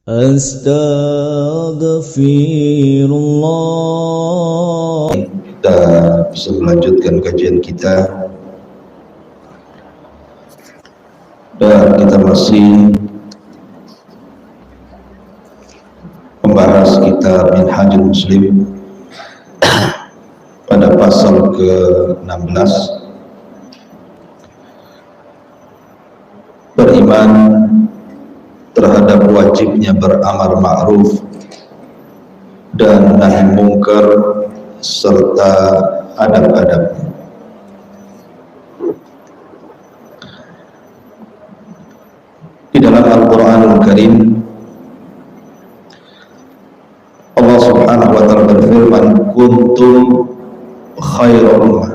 Astaghfirullah. Kita bisa melanjutkan kajian kita, dan kita masih membahas kitab Minhajul Muslim pada pasal ke-16, beriman terhadap wajibnya beramar ma'ruf dan nahi mungkar serta adab-adabnya. Di dalam Al-Quranul Karim, Allah Subhanahu wa ta'ala berfirman, kuntum khairu ummah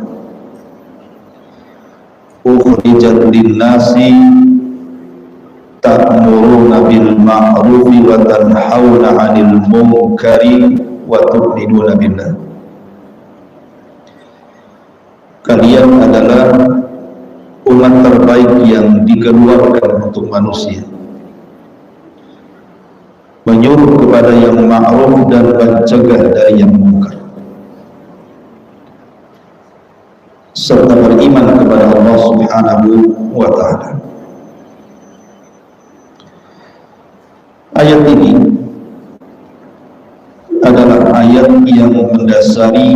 ukhrijat lin-nasi ta'muruna bil ma'rufi wa tanhauna 'anil munkari wa tu'minuna billah. Kalian adalah umat terbaik yang dikeluarkan untuk manusia, menyuruh kepada yang ma'ruf dan mencegah dari yang munkar, serta beriman kepada Allah Subhanahu wa ta'ala. Ayat ini adalah ayat yang mendasari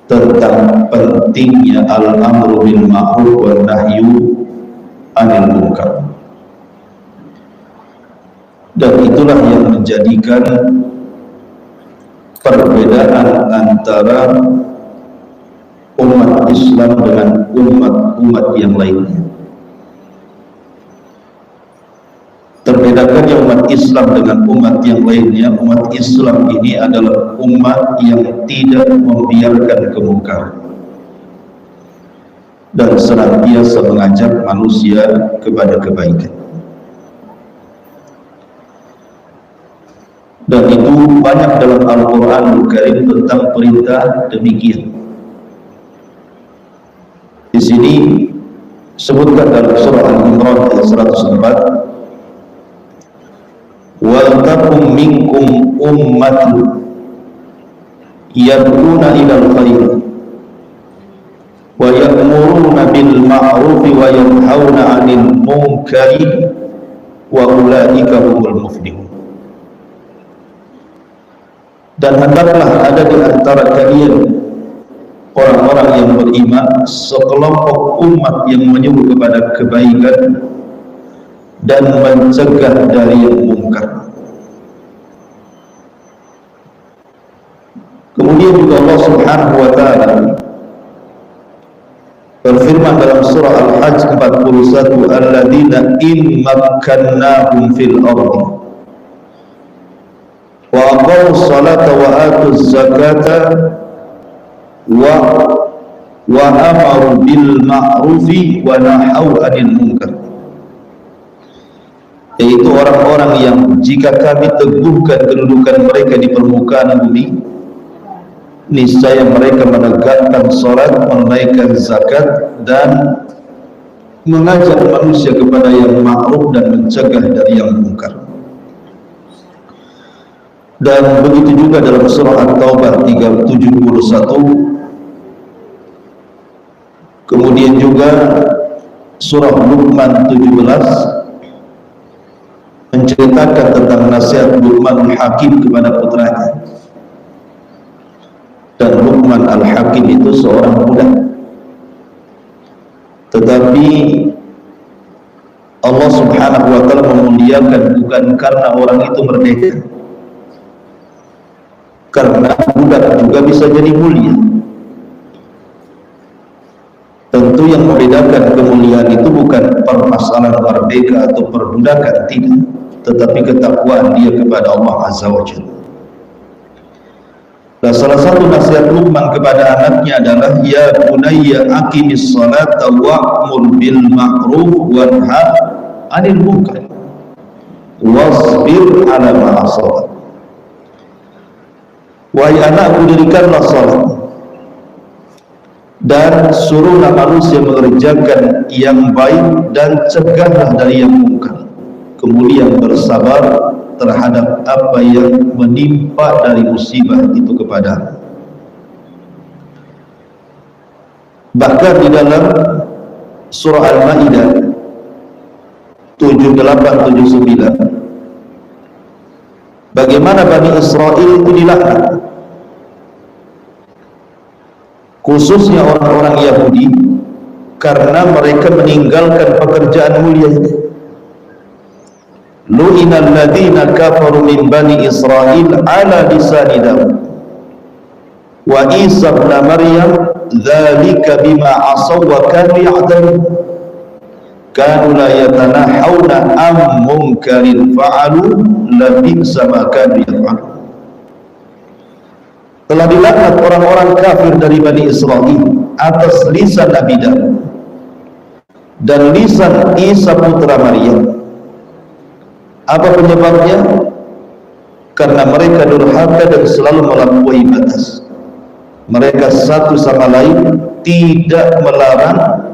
tentang pentingnya al-amru bil ma'ruf wa nahyu 'anil munkar. Dan itulah yang menjadikan perbedaan antara umat Islam dengan umat-umat yang lainnya. Terbedakannya umat Islam dengan umat yang lainnya, umat Islam ini adalah umat yang tidak membiarkan kemungkaran dan senantiasa mengajak manusia kepada kebaikan. Dan itu banyak dalam Al-Quranul Karim tentang perintah demikian. Di sini sebutkan dalam surah Al-Imran ayat 104, wal takum minkum ummatun yad'una ilal khair wa ya'muruna bil ma'ruf wa yanhauna 'anil munkari wa ulaika humul muflihun. Dan hendaklah ada di antara kalian orang-orang yang beriman, sekelompok umat yang menyuruh kepada kebaikan dan mencegah dari yang mungkar. Kemudian juga Allah Subhanahu wa ta'ala berfirman dalam surah Al-Hajj 41, alladzina in makkannahum fil ardi wa aqamus salata wa atuz zakata wa amaru bil ma'rufi wa nahaw 'anil munkar, yaitu orang-orang yang jika kami teguhkan kedudukan mereka di permukaan bumi, niscaya mereka menegakkan salat, menunaikan zakat, dan mengajak manusia kepada yang ma'ruf dan mencegah dari yang munkar. Dan begitu juga dalam surah At-Taubah 371, kemudian juga surah Luqman 17 menceritakan tentang nasihat Luqman Al-Hakim kepada putranya. Dan Luqman Al-Hakim itu seorang budak, tetapi Allah Subhanahu wa ta'ala memuliakan bukan karena orang itu merdeka, karena budak juga bisa jadi mulia. Tentu yang membedakan kemuliaan itu bukan permasalahan merdeka atau perbudakan, tidak, tetapi ketakwaan dia kepada Allah Azza wa Jalla. Nah, salah satu nasihat Luqman kepada anaknya adalah, ya bunayya aqimis salata wa'mur bil ma'ruf wanha 'anil munkar wasbir 'ala ma asabak. Wahai anakku, dirikanlah salat dan suruhlah manusia mengerjakan yang baik dan cegahlah dari yang munkar. kemudian bersabar terhadap apa yang menimpa dari musibah itu kepada. Bahkan di dalam surah Al-Maidah 78-79, bagaimana Bani Israel itu dilaknat, khususnya orang-orang Yahudi, karena mereka meninggalkan pekerjaan mulia ini. Lu'inal ladzina kafaru min Bani Israel ala lisani Daud wa Isa ibn Maryam dzalika bima asaw wa kanu ya'tadun kanu la yatanahawna am munkarin fa'alu labisa ma kanu yaf'alun. Telah dilaknat orang-orang kafir dari Bani Israel atas lisan Nabi Daud dan lisan Isa putra Maryam. Apa penyebabnya? Karena mereka durhaka dan selalu melampaui batas. Mereka satu sama lain tidak melarang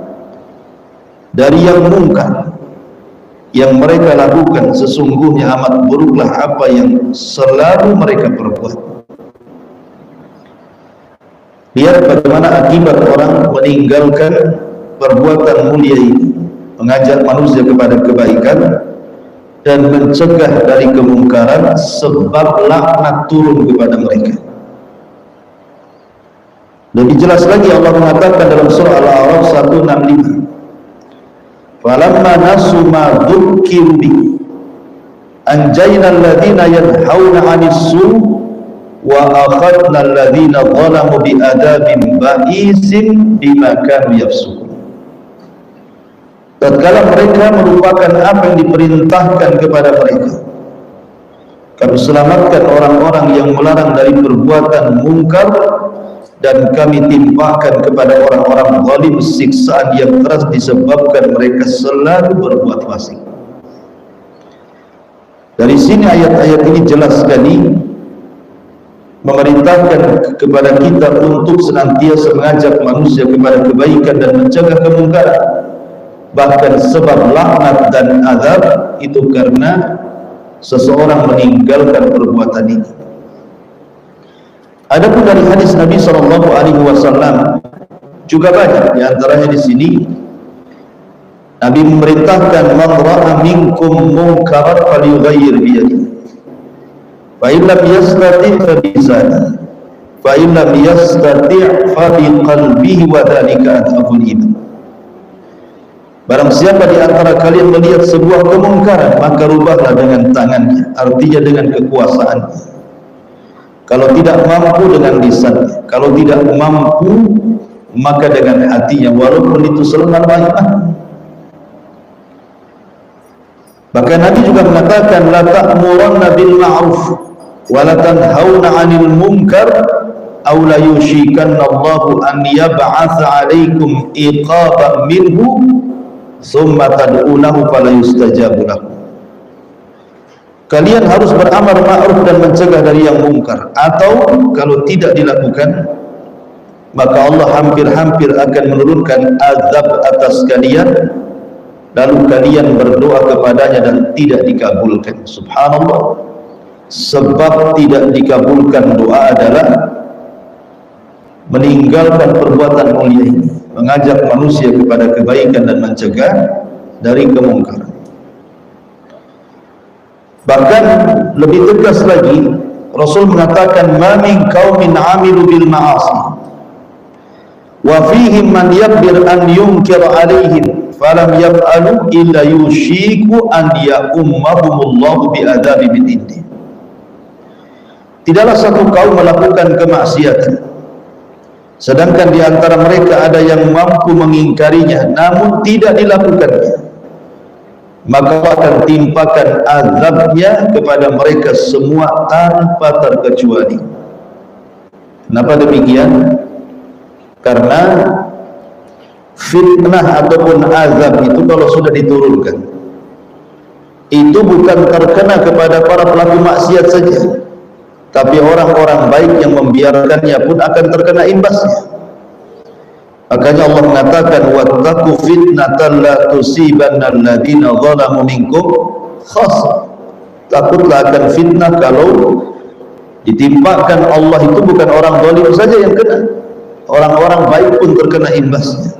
dari yang mungkar yang mereka lakukan. Sesungguhnya amat buruklah apa yang selalu mereka perbuat. Lihat bagaimana akibat orang meninggalkan perbuatan mulia ini, mengajak manusia kepada kebaikan dan mencegah dari kemungkaran, sebab laknat turun kepada mereka. Lebih jelas lagi Allah mengatakan dalam surah Al-A'raf 165, falamma nasu ma dzukkiru bi anjayna alladhina yanhauna 'anis su' wa akhadna alladhina zalamu bi adabin ba'isin bima kanu yafsukun. Tatkala mereka melupakan apa yang diperintahkan kepada mereka, kami selamatkan orang-orang yang melarang dari perbuatan mungkar, dan kami timpakan kepada orang-orang zalim siksaan yang keras disebabkan mereka selalu berbuat fasik. Dari sini ayat-ayat ini jelas sekali memerintahkan kepada kita untuk senantiasa mengajak manusia kepada kebaikan dan mencegah kemungkaran. Bahkan sebab laknat dan azab itu karena seseorang meninggalkan perbuatan ini. Adapun dari hadis Nabi SAW juga banyak. Di antaranya di sini Nabi memerintahkan man ra'a minkum munkaran falyughayyir bi yadihi fa in lam yastati' fa bi lisanihi fa in lam yastati' fa bi qalbihi wa dzalika adhaful iman. Barang siapa di antara kalian melihat sebuah kemungkaran, maka rubahlah dengan tangannya, artinya dengan kekuasaannya. Kalau tidak mampu dengan lisannya, kalau tidak mampu maka dengan hatinya, walaupun itu selengan iman. Bahkan Nabi juga mengatakan la ta'muranna bil ma'ruf wa la tanhauna 'anil munkar aw la yushikanna Allahu an yab'atsa 'alaikum iqaban minhu summa tad'unahu fala yustajabu lakum. Kalian harus beramar ma'ruf dan mencegah dari yang mungkar, atau kalau tidak dilakukan maka Allah hampir-hampir akan menurunkan azab atas kalian, lalu kalian berdoa kepadanya dan tidak dikabulkan. Subhanallah. Sebab tidak dikabulkan doa adalah meninggalkan perbuatan mulia ini, mengajak manusia kepada kebaikan dan mencegah dari kemungkaran. Bahkan lebih tegas lagi, Rasul mengatakan ma min qaumin 'amilu bil ma'asi wa fihim man yaqdir an yunkir 'alaihim falam yaf'alu illa yushiku an ya'ummahumullahu bi adabi min indi. Tidaklah satu kaum melakukan kemaksiatan sedangkan di antara mereka ada yang mampu mengingkarinya namun tidak dilakukannya, maka akan timpakan azabnya kepada mereka semua tanpa terkecuali. Kenapa demikian? Karena fitnah ataupun azab itu kalau sudah diturunkan, itu bukan terkena kepada para pelaku maksiat saja, tapi orang-orang baik yang membiarkannya pun akan terkena imbasnya. Makanya Allah mengatakan wattaqu fitnatan la tusibanna alladziina zalamu minkum khas. Takutlah akan fitnah kalau ditimpakan Allah itu bukan orang zalim saja yang kena, orang-orang baik pun terkena imbasnya.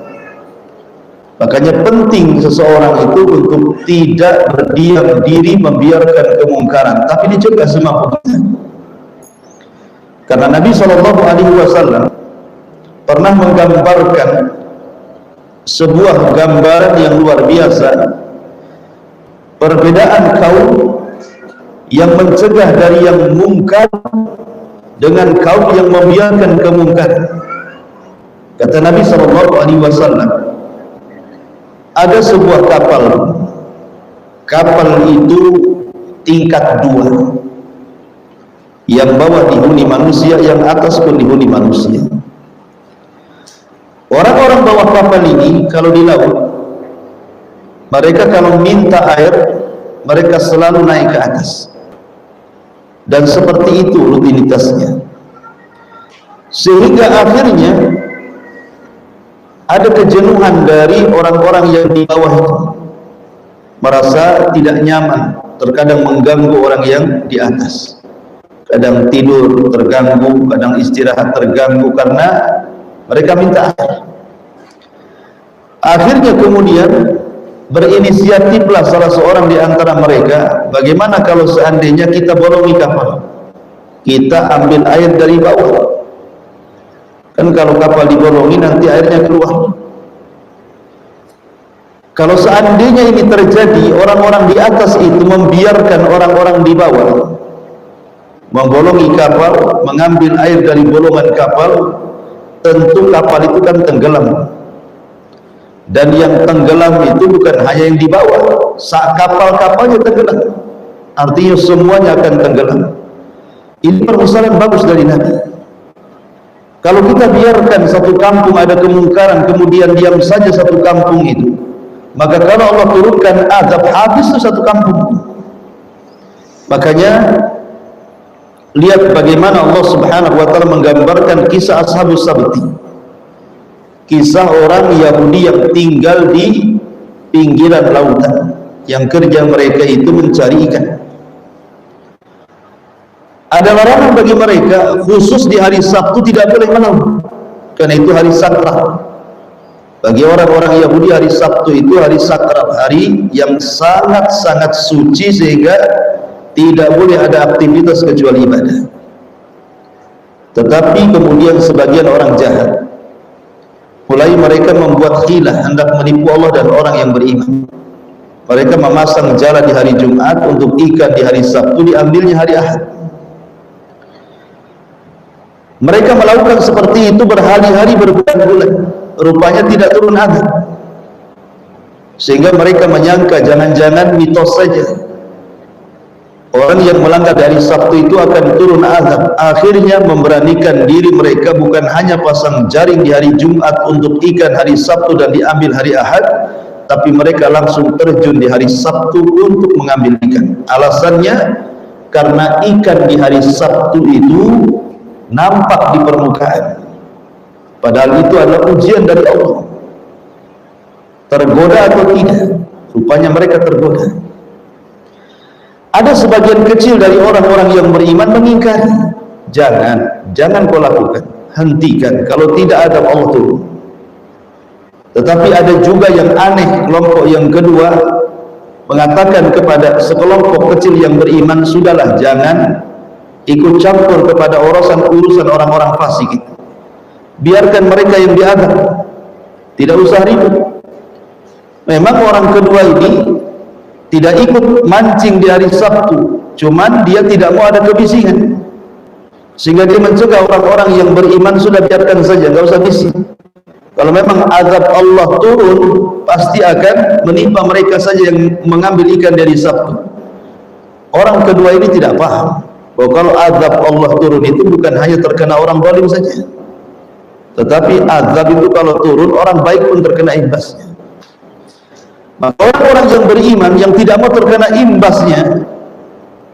Makanya penting seseorang itu untuk tidak berdiam diri membiarkan kemungkaran, tapi dicegah semampunya. Karena Nabi SAW pernah menggambarkan sebuah gambaran yang luar biasa, perbedaan kaum yang mencegah dari yang mungkar dengan kaum yang membiarkan kemungkaran. Kata Nabi SAW, ada sebuah kapal itu tingkat 2, yang bawah dihuni manusia, yang atas pun dihuni manusia. Orang-orang bawah kapal ini kalau di laut, mereka kalau minta air, mereka selalu naik ke atas, dan seperti itu rutinitasnya, sehingga akhirnya ada kejenuhan dari orang-orang yang di bawah itu, merasa tidak nyaman, terkadang mengganggu orang yang di atas, kadang tidur terganggu, kadang istirahat terganggu karena mereka minta air. Akhirnya kemudian berinisiatiflah salah seorang di antara mereka, bagaimana kalau seandainya kita bolongi kapal, kita ambil air dari bawah. Kan kalau kapal dibolongi nanti airnya keluar. Kalau seandainya ini terjadi, orang-orang di atas itu membiarkan orang-orang di bawah membolongi kapal, mengambil air dari bolongan kapal, tentu kapal itu kan tenggelam. Dan yang tenggelam itu bukan hanya yang di bawah, kapal-kapalnya tenggelam, artinya semuanya akan tenggelam. Ini permisalan bagus dari Nabi. Kalau kita biarkan satu kampung ada kemungkaran, kemudian diam saja satu kampung itu, maka kalau Allah turunkan azab, habis itu satu kampung. Makanya lihat bagaimana Allah Subhanahu wa taala menggambarkan kisah Ashabus Sabti, kisah orang Yahudi yang tinggal di pinggiran lautan, yang kerja mereka itu mencari ikan. Ada larangan bagi mereka, khusus di hari Sabtu tidak boleh melaut, karena itu hari sakral. Bagi orang-orang Yahudi hari Sabtu itu hari sakral, hari yang sangat-sangat suci, sehingga tidak boleh ada aktivitas kecuali ibadah. Tetapi kemudian sebagian orang jahat mulai mereka membuat khilah, hendak menipu Allah dan orang yang beriman. Mereka memasang jala di hari Jumat, untuk ikan di hari Sabtu diambilnya hari Ahad. Mereka melakukan seperti itu berhari-hari, berbulan-bulan, rupanya tidak turun azab, sehingga mereka menyangka jangan-jangan mitos saja, orang yang melanggar dari Sabtu itu akan turun azab. Akhirnya memberanikan diri mereka, bukan hanya pasang jaring di hari Jumat untuk ikan hari Sabtu dan diambil hari Ahad, tapi mereka langsung terjun di hari Sabtu untuk mengambil ikan. Alasannya karena ikan di hari Sabtu itu nampak di permukaan, padahal itu adalah ujian dari Allah. Tergoda atau tidak? Rupanya mereka tergoda. Ada sebagian kecil dari orang-orang yang beriman mengingkari, jangan kau lakukan, hentikan, kalau tidak ada Allah turun. Tetapi ada juga yang aneh, kelompok yang kedua mengatakan kepada sekelompok kecil yang beriman, sudahlah, jangan ikut campur kepada urusan orang-orang fasik, biarkan mereka yang diadab, tidak usah ribut. Memang orang kedua ini tidak ikut mancing di hari Sabtu, cuman dia tidak mau ada kebisingan, sehingga dia mencegah orang-orang yang beriman, sudah biarkan saja, nggak usah bising. Kalau memang azab Allah turun, pasti akan menimpa mereka saja yang mengambil ikan dari Sabtu. Orang kedua ini tidak paham bahwa kalau azab Allah turun itu bukan hanya terkena orang zalim saja, tetapi azab itu kalau turun, orang baik pun terkena imbasnya. Maka orang-orang yang beriman yang tidak mau terkena imbasnya,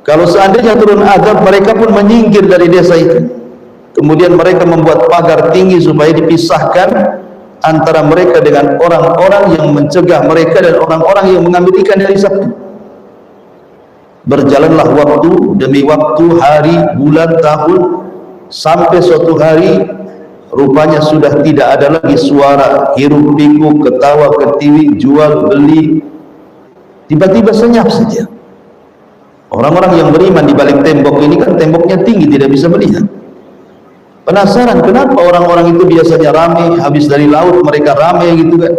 kalau seandainya turun azab, mereka pun menyingkir dari desa itu. Kemudian mereka membuat pagar tinggi supaya dipisahkan antara mereka dengan orang-orang yang mencegah mereka dan orang-orang yang mengambil ikan dari Sabtu. Berjalanlah waktu demi waktu, hari, bulan, tahun, sampai suatu hari rupanya sudah tidak ada lagi suara hiruk pikuk, ketawa ketiwi, jual beli. Tiba-tiba senyap saja. Orang-orang yang beriman di balik tembok ini kan temboknya tinggi, tidak bisa melihat. Penasaran kenapa orang-orang itu biasanya ramai, habis dari laut mereka ramai gitu kan.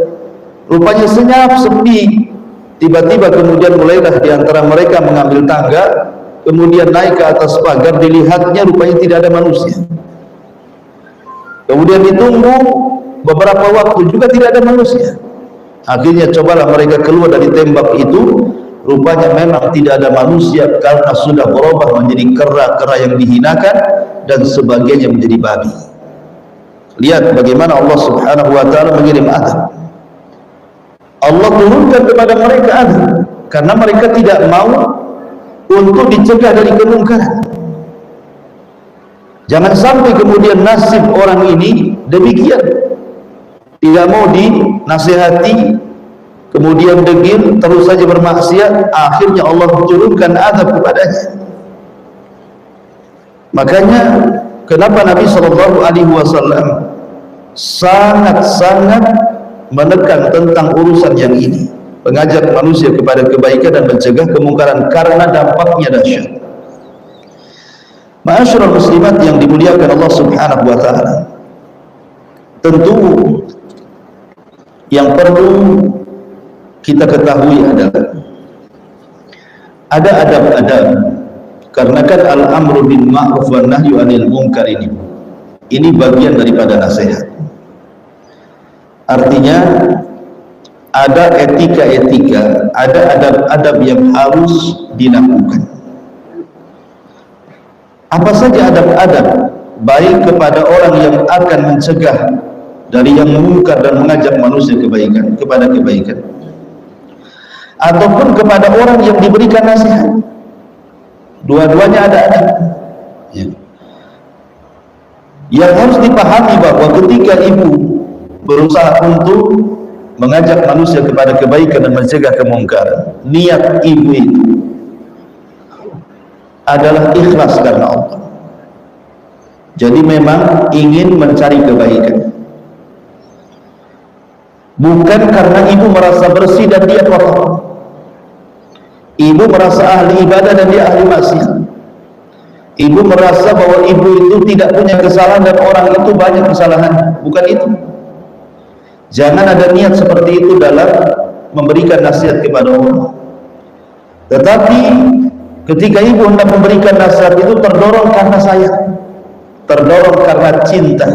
Rupanya senyap, sepi. Tiba-tiba kemudian mulailah di antara mereka mengambil tangga, kemudian naik ke atas pagar, dilihatnya rupanya tidak ada manusia. Kemudian ditunggu beberapa waktu juga tidak ada manusia. Akhirnya cobalah mereka keluar dari tembok itu, rupanya memang tidak ada manusia karena sudah berubah menjadi kera-kera yang dihinakan dan sebagainya menjadi babi. Lihat bagaimana Allah Subhanahu wa taala mengirim azab. Allah turunkan kepada mereka azab karena mereka tidak mau untuk dicegah dari kemungkaran. Jangan sampai kemudian nasib orang ini demikian, tidak mau dinasihati, kemudian degil, terus saja bermaksiat, akhirnya Allah turunkan azab kepadanya. Makanya kenapa Nabi SAW sangat-sangat menekan tentang urusan yang ini, mengajak manusia kepada kebaikan dan mencegah kemungkaran karena dampaknya dahsyat. Ma'asyiral muslimat yang dimuliakan Allah Subhanahu wa taala, tentu yang perlu kita ketahui adalah ada adab-adab, karena kan al-amru bil ma'ruf wan nahyu 'anil munkar ini bagian daripada nasihat. Artinya ada etika-etika, ada adab-adab yang harus dilakukan. Apa saja adab-adab, baik kepada orang yang akan mencegah dari yang mungkar dan mengajak manusia kebaikan, kepada kebaikan, ataupun kepada orang yang diberikan nasihat. Dua-duanya ada adab. Ya. Yang harus dipahami bahwa ketika ibu berusaha untuk mengajak manusia kepada kebaikan dan mencegah kemungkaran, niat ibu itu adalah ikhlas karena Allah. Jadi memang ingin mencari kebaikan, bukan karena ibu merasa bersih dan dia kotor. Ibu merasa ahli ibadah dan dia ahli maksiat. Ibu merasa bahwa ibu itu tidak punya kesalahan dan orang itu banyak kesalahan. Bukan itu. Jangan ada niat seperti itu dalam memberikan nasihat kepada orang. Tetapi ketika ibu hendak memberikan nasihat itu terdorong karena sayang, terdorong karena cinta,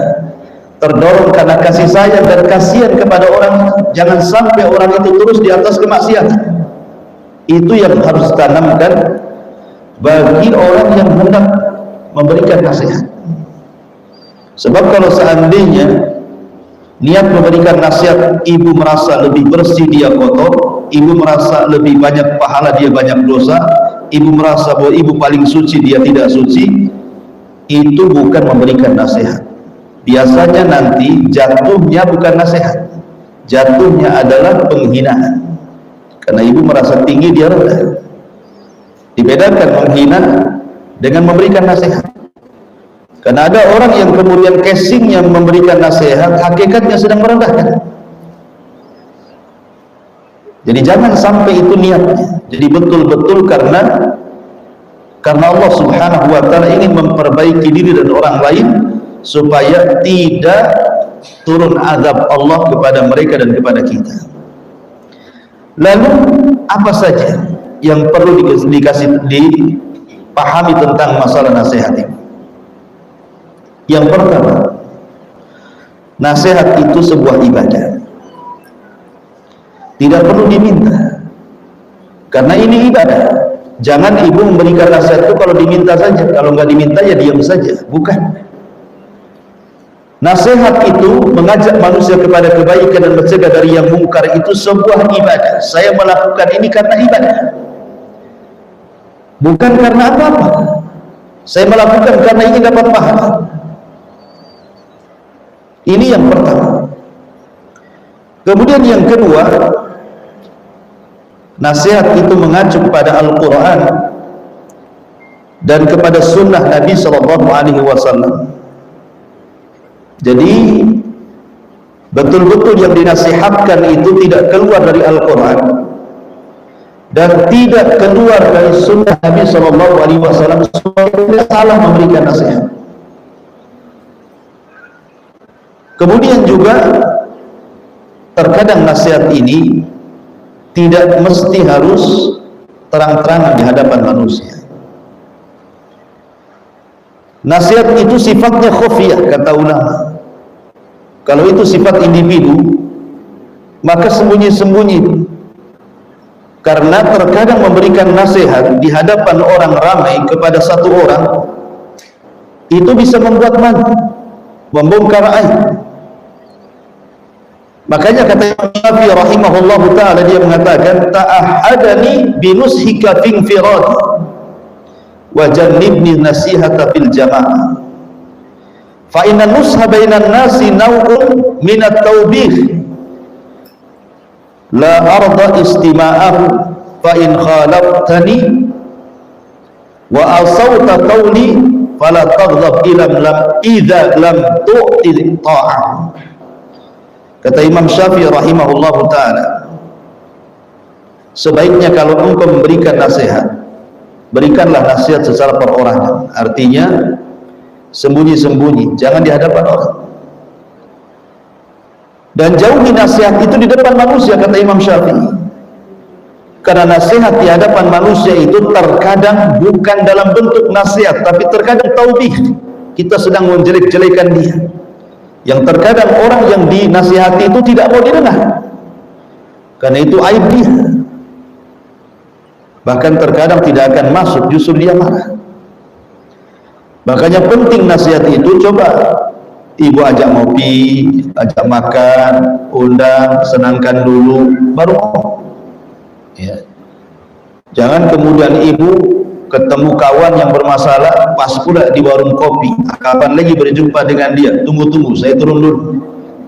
terdorong karena kasih sayang dan kasihan kepada orang. Jangan sampai orang itu terus di atas kemaksiatan. Itu yang harus ditanamkan bagi orang yang hendak memberikan nasihat. Sebab kalau seandainya niat memberikan nasihat ibu merasa lebih bersih dia kotor, ibu merasa lebih banyak pahala dia banyak dosa, ibu merasa bahwa ibu paling suci dia tidak suci, itu bukan memberikan nasihat. Biasanya nanti jatuhnya bukan nasihat, jatuhnya adalah penghinaan. Karena ibu merasa tinggi dia rendah. Dibedakan menghina dengan memberikan nasihat. Karena ada orang yang kemudian casingnya memberikan nasihat, hakikatnya sedang merendahkan. Jadi jangan sampai itu niatnya. Jadi betul-betul karena Allah Subhanahu wa taala ingin memperbaiki diri dan orang lain supaya tidak turun azab Allah kepada mereka dan kepada kita. Lalu apa saja yang perlu dipahami tentang masalah nasihat ini? Yang pertama, nasihat itu sebuah ibadah, tidak perlu diminta, karena ini ibadah. Jangan ibu memberikan nasihat itu kalau diminta saja, kalau nggak diminta ya diam saja. Bukan. Nasihat itu mengajak manusia kepada kebaikan dan mencegah dari yang mungkar, itu sebuah ibadah. Saya melakukan ini karena ibadah, bukan karena apa-apa. Saya melakukan karena ingin dapat pahala. Ini yang pertama. Kemudian yang kedua, nasihat itu mengacu kepada Al-Quran dan kepada sunnah Nabi SAW. Jadi betul-betul yang dinasihatkan itu tidak keluar dari Al-Quran dan tidak keluar dari sunnah Nabi SAW. Supaya salah memberikan nasihat. Kemudian juga terkadang nasihat ini tidak mesti harus terang-terangan di hadapan manusia. Nasihat itu sifatnya khufiyah, kata ulama. Kalau itu sifat individu, maka sembunyi-sembunyi. Karena terkadang memberikan nasihat di hadapan orang ramai kepada satu orang, itu bisa membuat malu, membongkar aib. Makanya kata Imam Syafi'i rahimahullah ta'ala, dia mengatakan, ta'ahadani binushika finfirad wa jannibni nasihata fil jama'ah fa inna nusha bainan nasi naw'un minat tawbih la arda istima'ahu fa in khalaftani wa asawta qawli fala taghdab idza lam tu'ti ta'ah. Kata Imam Syafi'i rahimahullah ta'ala, sebaiknya kalau engkau memberikan nasihat, berikanlah nasihat secara perorangan. Artinya sembunyi-sembunyi, jangan di hadapan orang. Dan jauhi nasihat itu di depan manusia, kata Imam Syafi'i. Karena nasihat di hadapan manusia itu terkadang bukan dalam bentuk nasihat, tapi terkadang taubih. Kita sedang menjelek-jelekan dia. Yang terkadang orang yang dinasihati itu tidak mau didengar, karena itu aib dia. Bahkan terkadang tidak akan masuk, justru dia marah. Makanya penting nasihat itu. Coba ibu ajak ngopi, ajak makan, undang, senangkan dulu, baru ngomong. Ya. Jangan kemudian ibu ketemu kawan yang bermasalah, pas pula di warung kopi. Kapan lagi berjumpa dengan dia? Tunggu, saya turun dulu.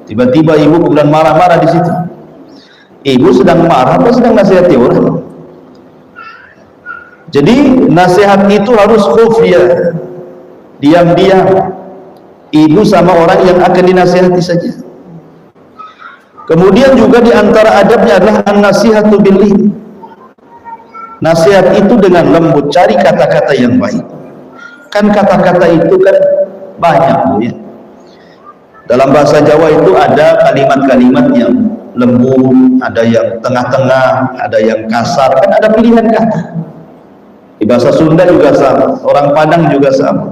Tiba-tiba ibu kemudian marah-marah di situ. Ibu sedang marah atau sedang nasihati orang? Jadi nasihat itu harus khufiyah, diam-diam. Ibu sama orang yang akan dinasihati saja. Kemudian juga di antara adabnya adalah an-nasihatu bil-lin. Nasihat itu dengan lembut, cari kata-kata yang baik. Kan kata-kata itu kan banyak, ya. Dalam bahasa Jawa itu ada kalimat-kalimat yang lembut, ada yang tengah-tengah, ada yang kasar, kan ada pilihan kata. Di bahasa Sunda juga sama, orang Padang juga sama,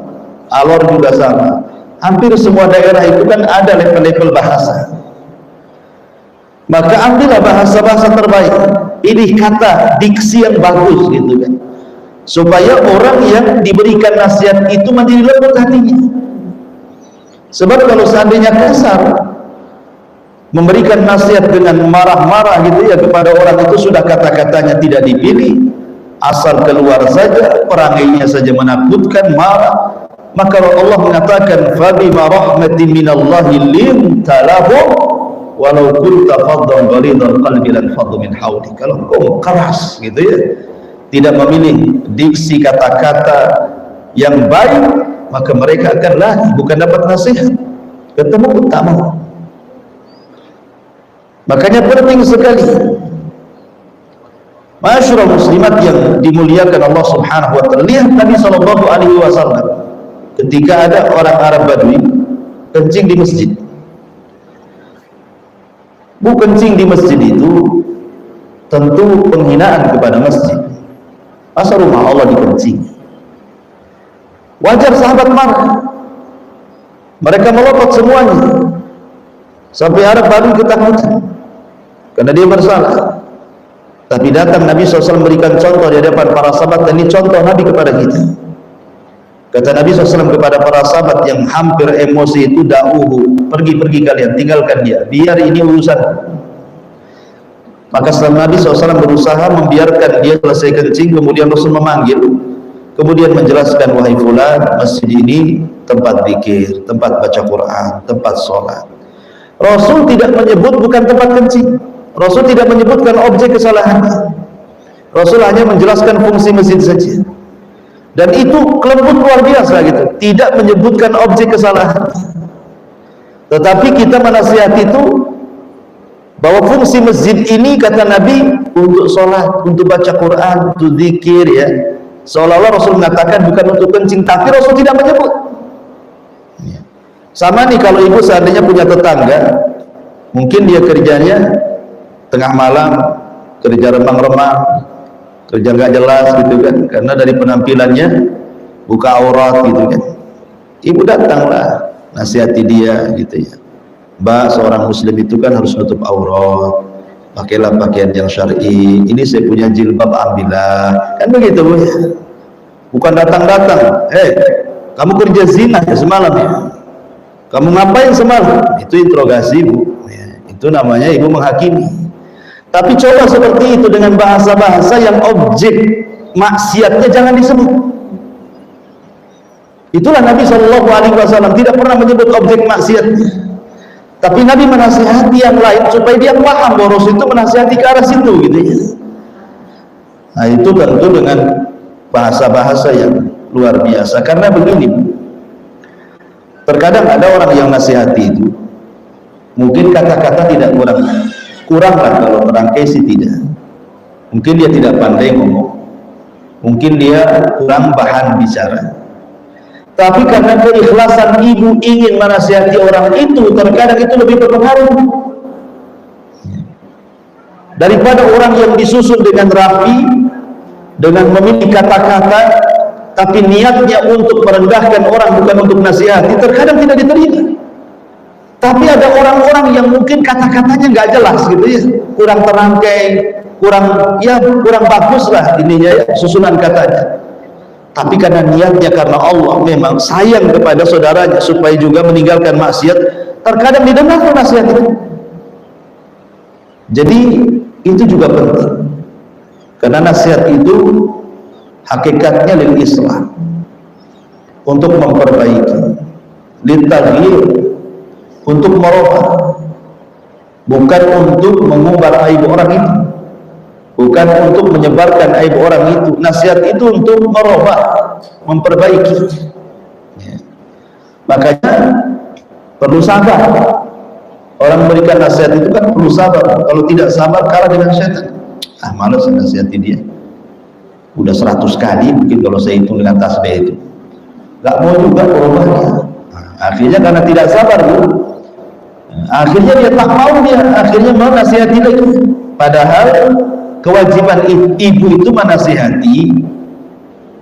Alor juga sama. Hampir semua daerah itu kan ada level-level bahasa. Maka ambillah bahasa-bahasa terbaik, pilih kata, diksi yang bagus gitu kan, supaya orang yang diberikan nasihat itu menjadi lembut hatinya. Sebab kalau seandainya kasar, memberikan nasihat dengan marah-marah gitu ya kepada orang itu, sudah kata-katanya tidak dipilih, asal keluar saja, perangainya saja menakutkan, marah. Maka Allah mengatakan, fabima rahmatin minallahi linta lahum walau kunta faddan ghalidhal qalbi lan faddu min hawli. Kalau engkau keras gitu ya, tidak memilih diksi kata-kata yang baik, maka mereka akan lari, bukan dapat nasihat, ketemu pun tak mau. Makanya penting sekali, masyarakat muslimat yang dimuliakan Allah Subhanahu wa ta'ala. Lihat Nabi SAW ketika ada orang Arab Badui kencing di masjid. Kencing di masjid itu tentu penghinaan kepada masjid. Masa rumah Allah dikencing? Wajar sahabat marah. Mereka melopot semuanya. Sampai Arab Badui ketakutan karena dia bersalah. Tapi datang Nabi SAW memberikan contoh di hadapan para sahabat, dan ini contoh Nabi kepada kita. Kata Nabi SAW kepada para sahabat yang hampir emosi itu, da'uhu, pergi kalian, tinggalkan dia, biar ini urusan. Maka setelah Nabi SAW berusaha membiarkan dia selesai kencing, kemudian Rasul memanggil, kemudian menjelaskan, wahai fulan, masjid ini tempat zikir, tempat baca Quran, tempat sholat. Rasul tidak menyebut bukan tempat kencing. Rasul tidak menyebutkan objek kesalahannya. Rasul hanya menjelaskan fungsi masjid saja. Dan itu lembut luar biasa gitu, tidak menyebutkan objek kesalahan. Tetapi kita menasihati itu bahwa fungsi masjid ini kata Nabi untuk sholat, untuk baca Quran, untuk zikir ya. Seolah-olah Rasul mengatakan bukan untuk kencing, tapi Rasul tidak menyebut. Sama nih kalau ibu seandainya punya tetangga, mungkin dia kerjanya tengah malam, kerja remang-remang, kerja nggak jelas gitu kan, karena dari penampilannya buka aurat gitu kan. Ibu datanglah, nasihati dia gitu ya. Mbak, seorang muslim itu kan harus nutup aurat, pakailah pakaian yang syar'i, ini saya punya jilbab, ambillah, kan begitu Bu ya. Bukan datang-datang, kamu kerja zina ya semalam ya, kamu ngapain semalam, itu interogasi Bu ya. Itu namanya ibu menghakimi. Tapi coba seperti itu dengan bahasa-bahasa yang objek maksiatnya jangan disebut. Itulah Nabi SAW tidak pernah menyebut objek maksiatnya. Tapi Nabi menasihati yang lain supaya dia paham bahwa Rasul itu menasihati ke arah situ gitu ya. Nah itu tentu dengan bahasa-bahasa yang luar biasa. Karena begini, terkadang ada orang yang nasihati itu mungkin kata-kata tidak kurang lah, kalau merangkai sih tidak. Mungkin dia tidak pandai ngomong, mungkin dia kurang bahan bicara. Tapi karena keikhlasan ibu ingin menasihati orang itu, terkadang itu lebih berpengaruh daripada orang yang disusun dengan rapi, dengan memilih kata-kata, tapi niatnya untuk merendahkan orang bukan untuk nasihati, terkadang tidak diterima. Tapi ada orang-orang yang mungkin kata-katanya nggak jelas gitu ya, kurang terangkai, kurang bagus lah ininya ya, susunan katanya. Tapi karena niatnya karena Allah memang sayang kepada saudaranya supaya juga meninggalkan maksiat, terkadang didengar nasihat itu. Jadi itu juga penting, karena nasihat itu hakikatnya lil islah, untuk memperbaiki, litaghyir, untuk merubah, bukan untuk mengumbar aib orang itu, bukan untuk menyebarkan aib orang itu. Nasihat itu untuk merubah, memperbaiki ya. Makanya perlu sabar. Orang memberikan nasihat itu kan perlu sabar. Kalau tidak sabar kalah dengan setan. Malas nasihati dia, udah 100 kali mungkin kalau saya hitung dengan tasbih itu, gak mau juga berubahnya. Akhirnya karena tidak sabar Bu, akhirnya dia tak mau, dia akhirnya mau nasihati lagi. Padahal kewajiban ibu itu menasihati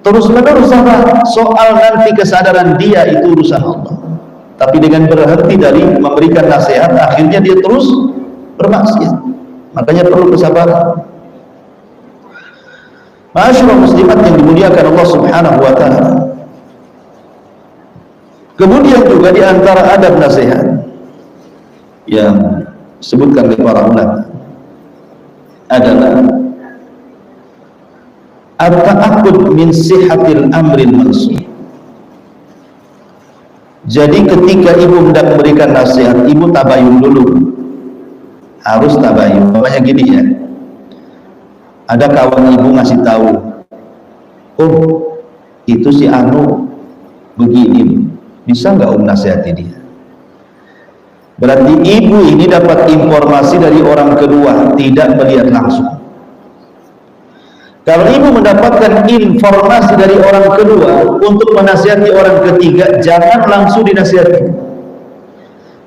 terus-menerus sabar. Soal nanti kesadaran dia itu urusan Allah. Tapi dengan berhenti dari memberikan nasihat, akhirnya dia terus bermaksiat. Makanya perlu kesabaran. Ma'asyiral muslimat yang dimuliakan Allah Subhanahu wa taala. Kemudian juga di antara adab nasihat yang disebutkan oleh para ulama adalah at-ta'aqqud min sihhatil amril mansur. Jadi ketika ibu hendak memberikan nasihat, ibu tabayun dulu, harus tabayun. Namanya gini ya, ada kawan ibu ngasih tahu, oh itu si Anu begini, bisa nggak nasihati dia? Berarti ibu ini dapat informasi dari orang kedua, tidak melihat langsung. Kalau ibu mendapatkan informasi dari orang kedua untuk menasihati orang ketiga, jangan langsung dinasihati.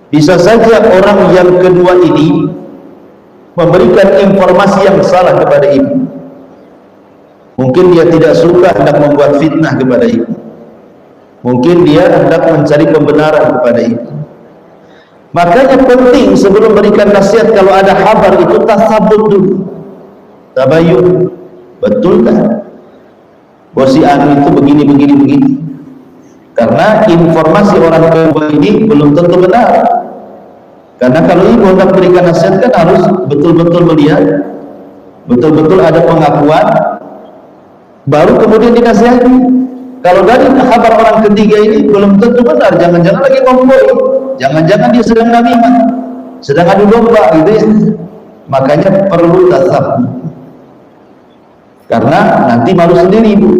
Bisa saja orang yang kedua ini memberikan informasi yang salah kepada ibu. Mungkin dia tidak suka hendak membuat fitnah kepada ibu. Mungkin dia hendak mencari pembenaran kepada ibu. Makanya penting sebelum memberikan nasihat, kalau ada kabar itu tasabut dulu, tabayun. Betul kan? Bosi Anu itu begini. Karena informasi orang kedua ini belum tentu benar. Karena kalau ibu hendak berikan nasihat kan harus betul-betul melihat, betul-betul ada pengakuan, baru kemudian dinasihati. Kalau dari kabar orang ketiga ini belum tentu benar, jangan-jangan lagi ngomong, jangan-jangan dia sedang namimah, sedang adu domba gitu ya. Makanya perlu tasabut. Karena nanti malu sendiri ibu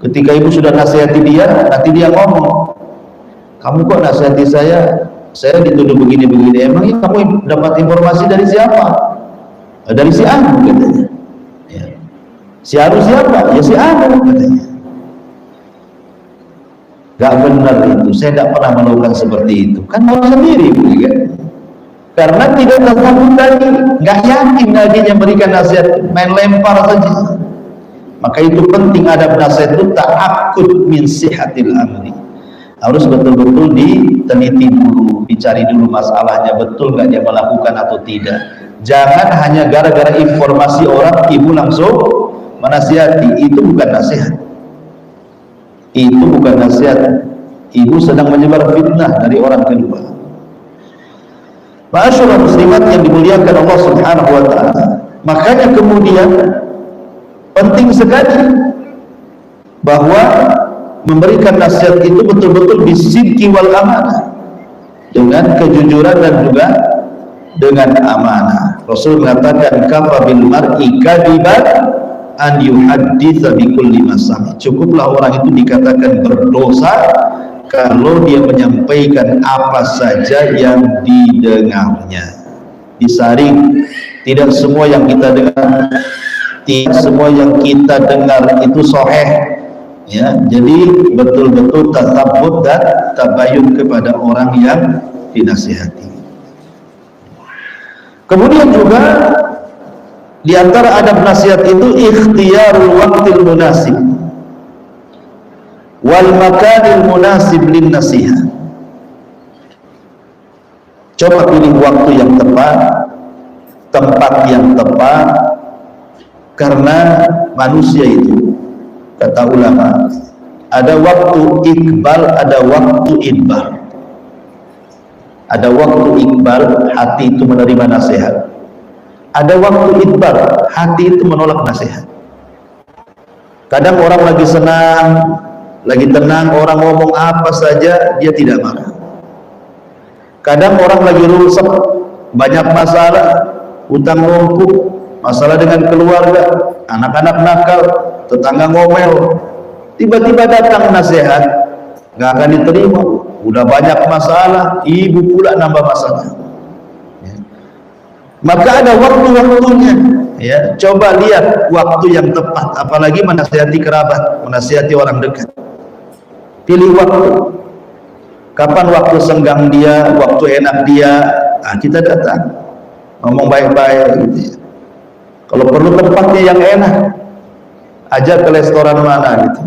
Ketika ibu sudah nasihati dia, nanti dia ngomong, kamu kok nasihati saya dituduh begini-begini, emangnya kamu dapat informasi dari siapa? Dari si Anu katanya. Ya. Si Anu siapa? Ya si Anu katanya. Gak benar itu, saya gak pernah melakukan seperti itu. Kan mau sendiri kan? Karena tidak tersambung tadi, gak yakin nabinya berikan nasihat, main lempar saja. Maka itu penting adab nasihat itu ta'akud min sihatil amri. Harus betul-betul diteliti dulu, dicari dulu masalahnya, betul gak dia melakukan atau tidak. Jangan hanya gara-gara informasi orang ibu langsung menasihati, itu bukan nasihat. Itu bukan nasihat. Ibu sedang menyebar fitnah dari orang kedua. Ma'asyiral muslimat yang dimuliakan Allah Subhanahu wa taala. Makanya kemudian penting sekali bahwa memberikan nasihat itu betul-betul bisidqi wal amanah, dengan kejujuran dan juga dengan amanah. Rasul mengatakan kafa bil mar'i kadiban an yuhadditsa bi kulli ma sami. Cukuplah orang itu dikatakan berdosa kalau dia menyampaikan apa saja yang didengarnya. Disaring, tidak semua yang kita dengar, tidak semua yang kita dengar itu sahih. Ya, jadi betul-betul tasabbut dan tabayun kepada orang yang dinasihati. Kemudian juga di antara adab nasihat itu ikhtiyarul waqtil munasib wal makanil munasib lin nasihat. Coba pilih waktu yang tepat, tempat yang tepat, karena manusia itu, kata ulama, ada waktu iqbal, ada waktu idbar. Ada waktu iqbal, hati itu menerima nasihat. Ada waktu idbar, hati itu menolak nasihat. Kadang orang lagi senang, lagi tenang, orang ngomong apa saja dia tidak marah. Kadang orang lagi rusak, banyak masalah, utang numpuk, masalah dengan keluarga, anak-anak nakal, tetangga ngomel, tiba-tiba datang nasihat, nggak akan diterima. Udah banyak masalah, ibu pula nambah masalah. Maka ada waktu-waktunya, ya. Coba lihat waktu yang tepat, apalagi menasihati kerabat, menasihati orang dekat. Pilih waktu. Kapan waktu senggang dia, waktu enak dia, nah kita datang, ngomong baik-baik gitu ya. Kalau perlu tempatnya yang enak, ajak ke restoran mana gitu.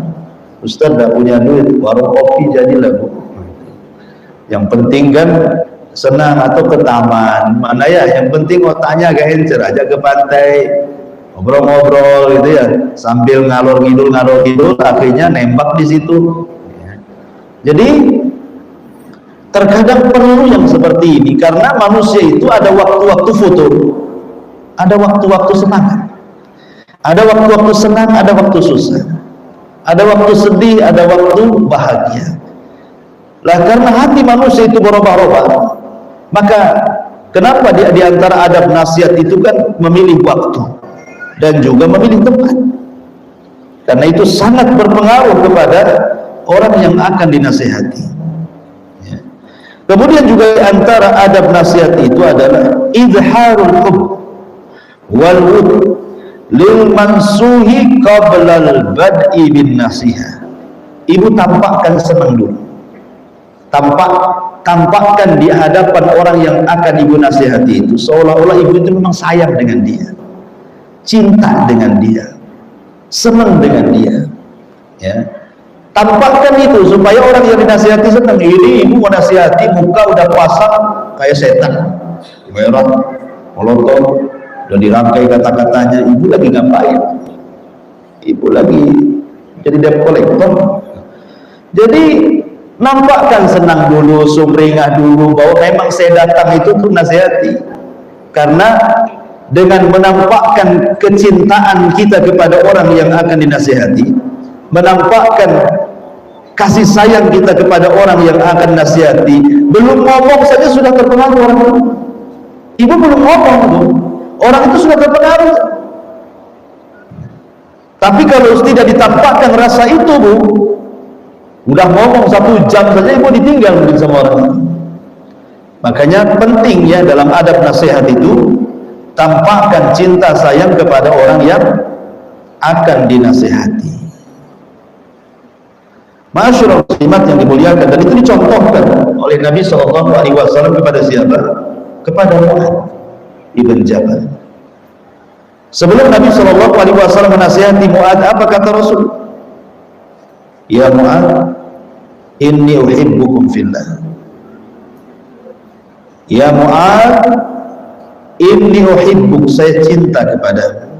Ustaz gak punya duit, warung kopi jadilah Bu. Yang penting kan senang, atau ke taman mana ya, yang penting otaknya agak encer, aja ke pantai, ngobrol-ngobrol gitu ya, sambil ngalor ngidul akhirnya nembak di situ ya. Jadi terkadang perlu yang seperti ini, karena manusia itu ada waktu-waktu foto, ada waktu-waktu senang, ada waktu-waktu senang, ada waktu susah, ada waktu sedih, ada waktu bahagia. Lah karena hati manusia itu berubah-ubah, maka kenapa di antara adab nasihat itu kan memilih waktu dan juga memilih tempat, karena itu sangat berpengaruh kepada orang yang akan dinasihati ya. Kemudian juga di antara adab nasihat itu adalah izharul hub wal wud lil mansuhi qabla al bad'i bin nasihat. Ibu tampakkan senang dulu, tampakkan di hadapan orang yang akan ibu nasihati itu seolah-olah ibu itu memang sayang dengan dia, cinta dengan dia, senang dengan dia ya. Tampakkan itu supaya orang yang dinasihati senang. Ini ibu mau nasihati, muka udah pasang kayak setan, merah, molotov, udah dirangkai kata-katanya. Ibu lagi ngapain? Ibu lagi jadi debt collector. Jadi nampakkan senang dulu, sumringah dulu, bahwa memang saya datang itu untuk nasihati. Karena dengan menampakkan kecintaan kita kepada orang yang akan dinasihati, menampakkan kasih sayang kita kepada orang yang akan nasihati, belum ngomong saja sudah terpengaruh orang itu. Ibu belum ngomong tuh, orang itu sudah terpengaruh. Tapi kalau tidak ditampakkan rasa itu, Bu, udah ngomong 1 jam saja ibu ditinggal mungkin sama orang itu. Makanya penting ya dalam adab nasihat itu, tampakkan cinta sayang kepada orang yang akan dinasihati. Masyaallah muslimat yang dimuliakan, dan itu dicontohkan oleh Nabi SAW kepada siapa? Kepada Mu'adz ibn Jabal. Sebelum Nabi SAW menasihati Mu'adz, apa kata Rasul? Ya Mu'adz, inni uhibbukum fillah. Ya Mu'adz, inni uhibbuk, saya cinta kepadamu.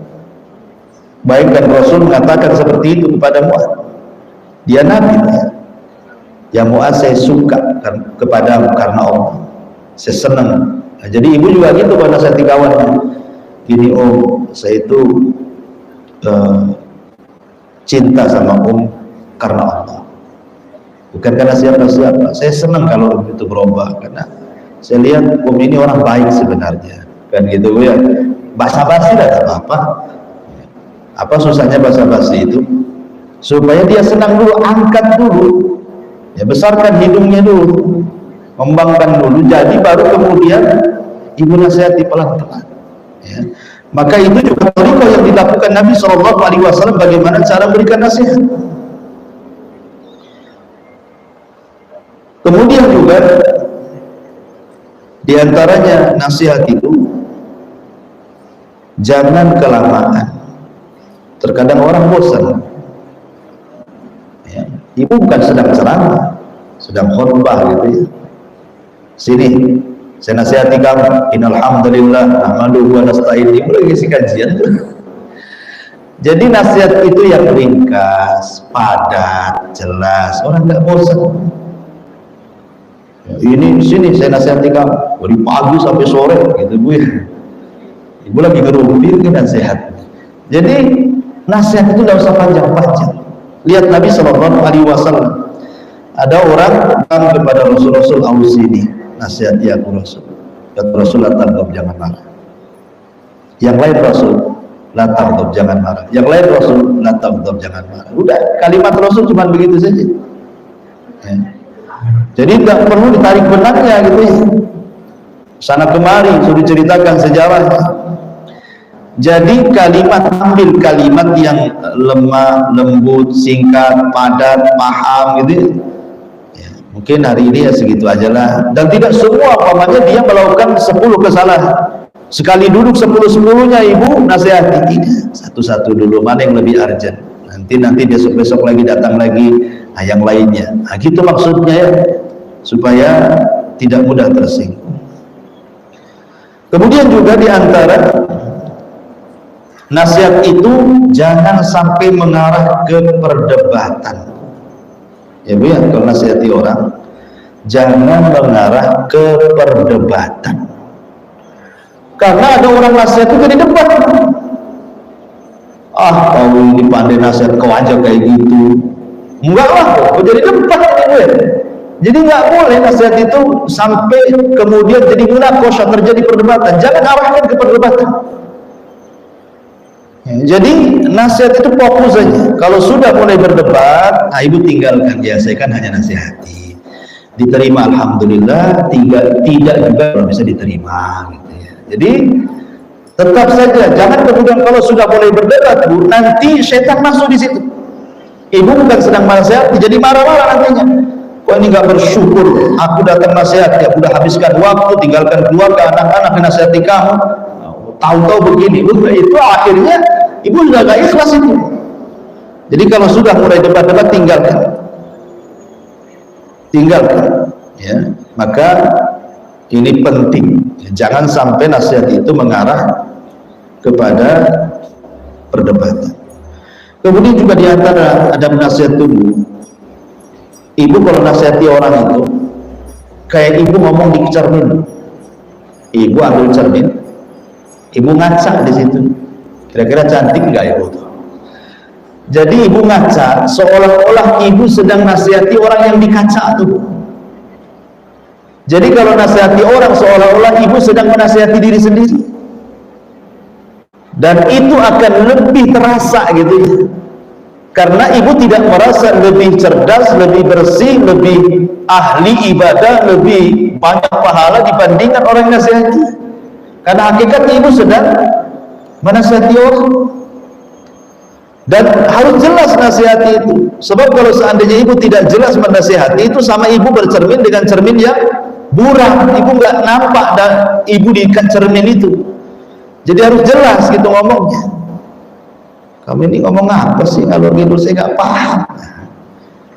Baik, dan Rasul mengatakan seperti itu kepada Mu'adz. Dia Nabi ya. Ya Mu'adz, saya suka kepadamu karena Allah, saya senang. Nah, jadi ibu juga gitu pada saat kawannya, gini, saya itu cinta sama karena Allah, bukan karena siapa-siapa. Saya senang kalau itu berubah, karena saya lihat ini orang baik sebenarnya, kan gitu ya. Basa-basi tidak apa-apa. Apa susahnya basa-basi itu? Supaya dia senang dulu, angkat dulu ya, besarkan hidungnya dulu, kembangkan dulu, jadi baru kemudian ibu nasihati pelan-pelan ya. Maka itu juga thariqah yang dilakukan Nabi SAW, bagaimana cara memberikan nasihat. Kemudian juga diantaranya nasihat itu jangan kelamaan. Terkadang orang bosan ya. Ibu bukan sedang ceramah, sedang khutbah gitu ya. Sini saya nasihati kamu, innal hamdalillah nahmaduhu wa nasta'in. Ibu lagi isi kajian. Jadi nasihat itu yang ringkas, padat, jelas, orang nggak bosan. Ini sini saya nasihati kamu dari pagi sampai sore gitu Bu ya. Ibu lagi ngerumpi ke nasihat. Jadi nasihat itu tidak usah panjang-panjang. Lihat Nabi SAW, ada orang datang kepada Rasul, ausini, nasihati aku Rasul. Kata Rasul, la taghdab, jangan marah. Yang lain Rasul, la taghdab, jangan marah. Yang lain Rasul, la taghdab, jangan marah. Udah, kalimat Rasul cuma begitu saja ya. Jadi tidak perlu ditarik benangnya gitu ya, sana kemari sudah diceritakan sejarahnya. Jadi kalimat, ambil kalimat yang lemah, lembut, singkat, padat, paham gitu ya. Mungkin hari ini ya segitu aja lah. Dan tidak semua, umpamanya dia melakukan 10 kesalahan, sekali duduk 10-10-nya ibu nasihati, tidak, satu-satu dulu, mana yang lebih urgent, nanti besok lagi datang lagi, nah yang lainnya. Nah gitu maksudnya ya, supaya tidak mudah tersinggung. Kemudian juga diantara nasihat itu jangan sampai mengarah ke perdebatan ya Bu ya. Kalau nasihati orang jangan mengarah ke perdebatan, karena ada orang nasihat itu jadi debat. Kau ini pandai nasihat, kau aja kayak gitu. Enggak lah, kok jadi debat ini Bu ya. Jadi nggak boleh nasihat itu sampai kemudian jadi munaqashah, terjadi perdebatan. Jangan arahkan ke perdebatan. Jadi nasihat itu fokus saja. Kalau sudah mulai berdebat, ibu tinggalkan. Ya saya kan hanya nasihati, diterima alhamdulillah, tidak juga belum bisa diterima gitu ya. Jadi tetap saja, jangan kemudian kalau sudah mulai berdebat Bu, nanti setan masuk di situ. Ibu bukan sedang menasihati, jadi marah-marah nantinya. Kok ini nggak bersyukur, aku datang nasihat ya, udah habiskan waktu, tinggalkan keluarga, anak-anak, menasihati kamu, tahu-tahu begini. Itu akhirnya ibu sudah gak ikhlas itu. Jadi kalau sudah mulai debat-debat, tinggalkan ya. Maka ini penting ya, jangan sampai nasihat itu mengarah kepada perdebatan. Kemudian juga diantara ada nasihat tubuh, ibu kalau nasihati orang itu kayak ibu ngomong di cermin. Ibu ambil cermin, ibu ngaca di situ. Kira-kira cantik nggak ibu tuh? Jadi ibu ngaca seolah-olah ibu sedang nasihati orang yang dikaca tuh. Jadi kalau nasihati orang seolah-olah ibu sedang menasihati diri sendiri. dan itu akan lebih terasa gitu ya, karena ibu tidak merasa lebih cerdas, lebih bersih, lebih ahli ibadah, lebih banyak pahala dibandingkan orang yang nasihati, karena hakikatnya ibu sedang menasihati orang. Dan harus jelas nasihati itu, sebab kalau seandainya ibu tidak jelas menasihati itu sama ibu bercermin dengan cermin yang buram, ibu nggak nampak dan ibu di cermin itu. Jadi harus jelas gitu ngomongnya. Kamu ini ngomong apa sih, kalau gitu saya nggak paham.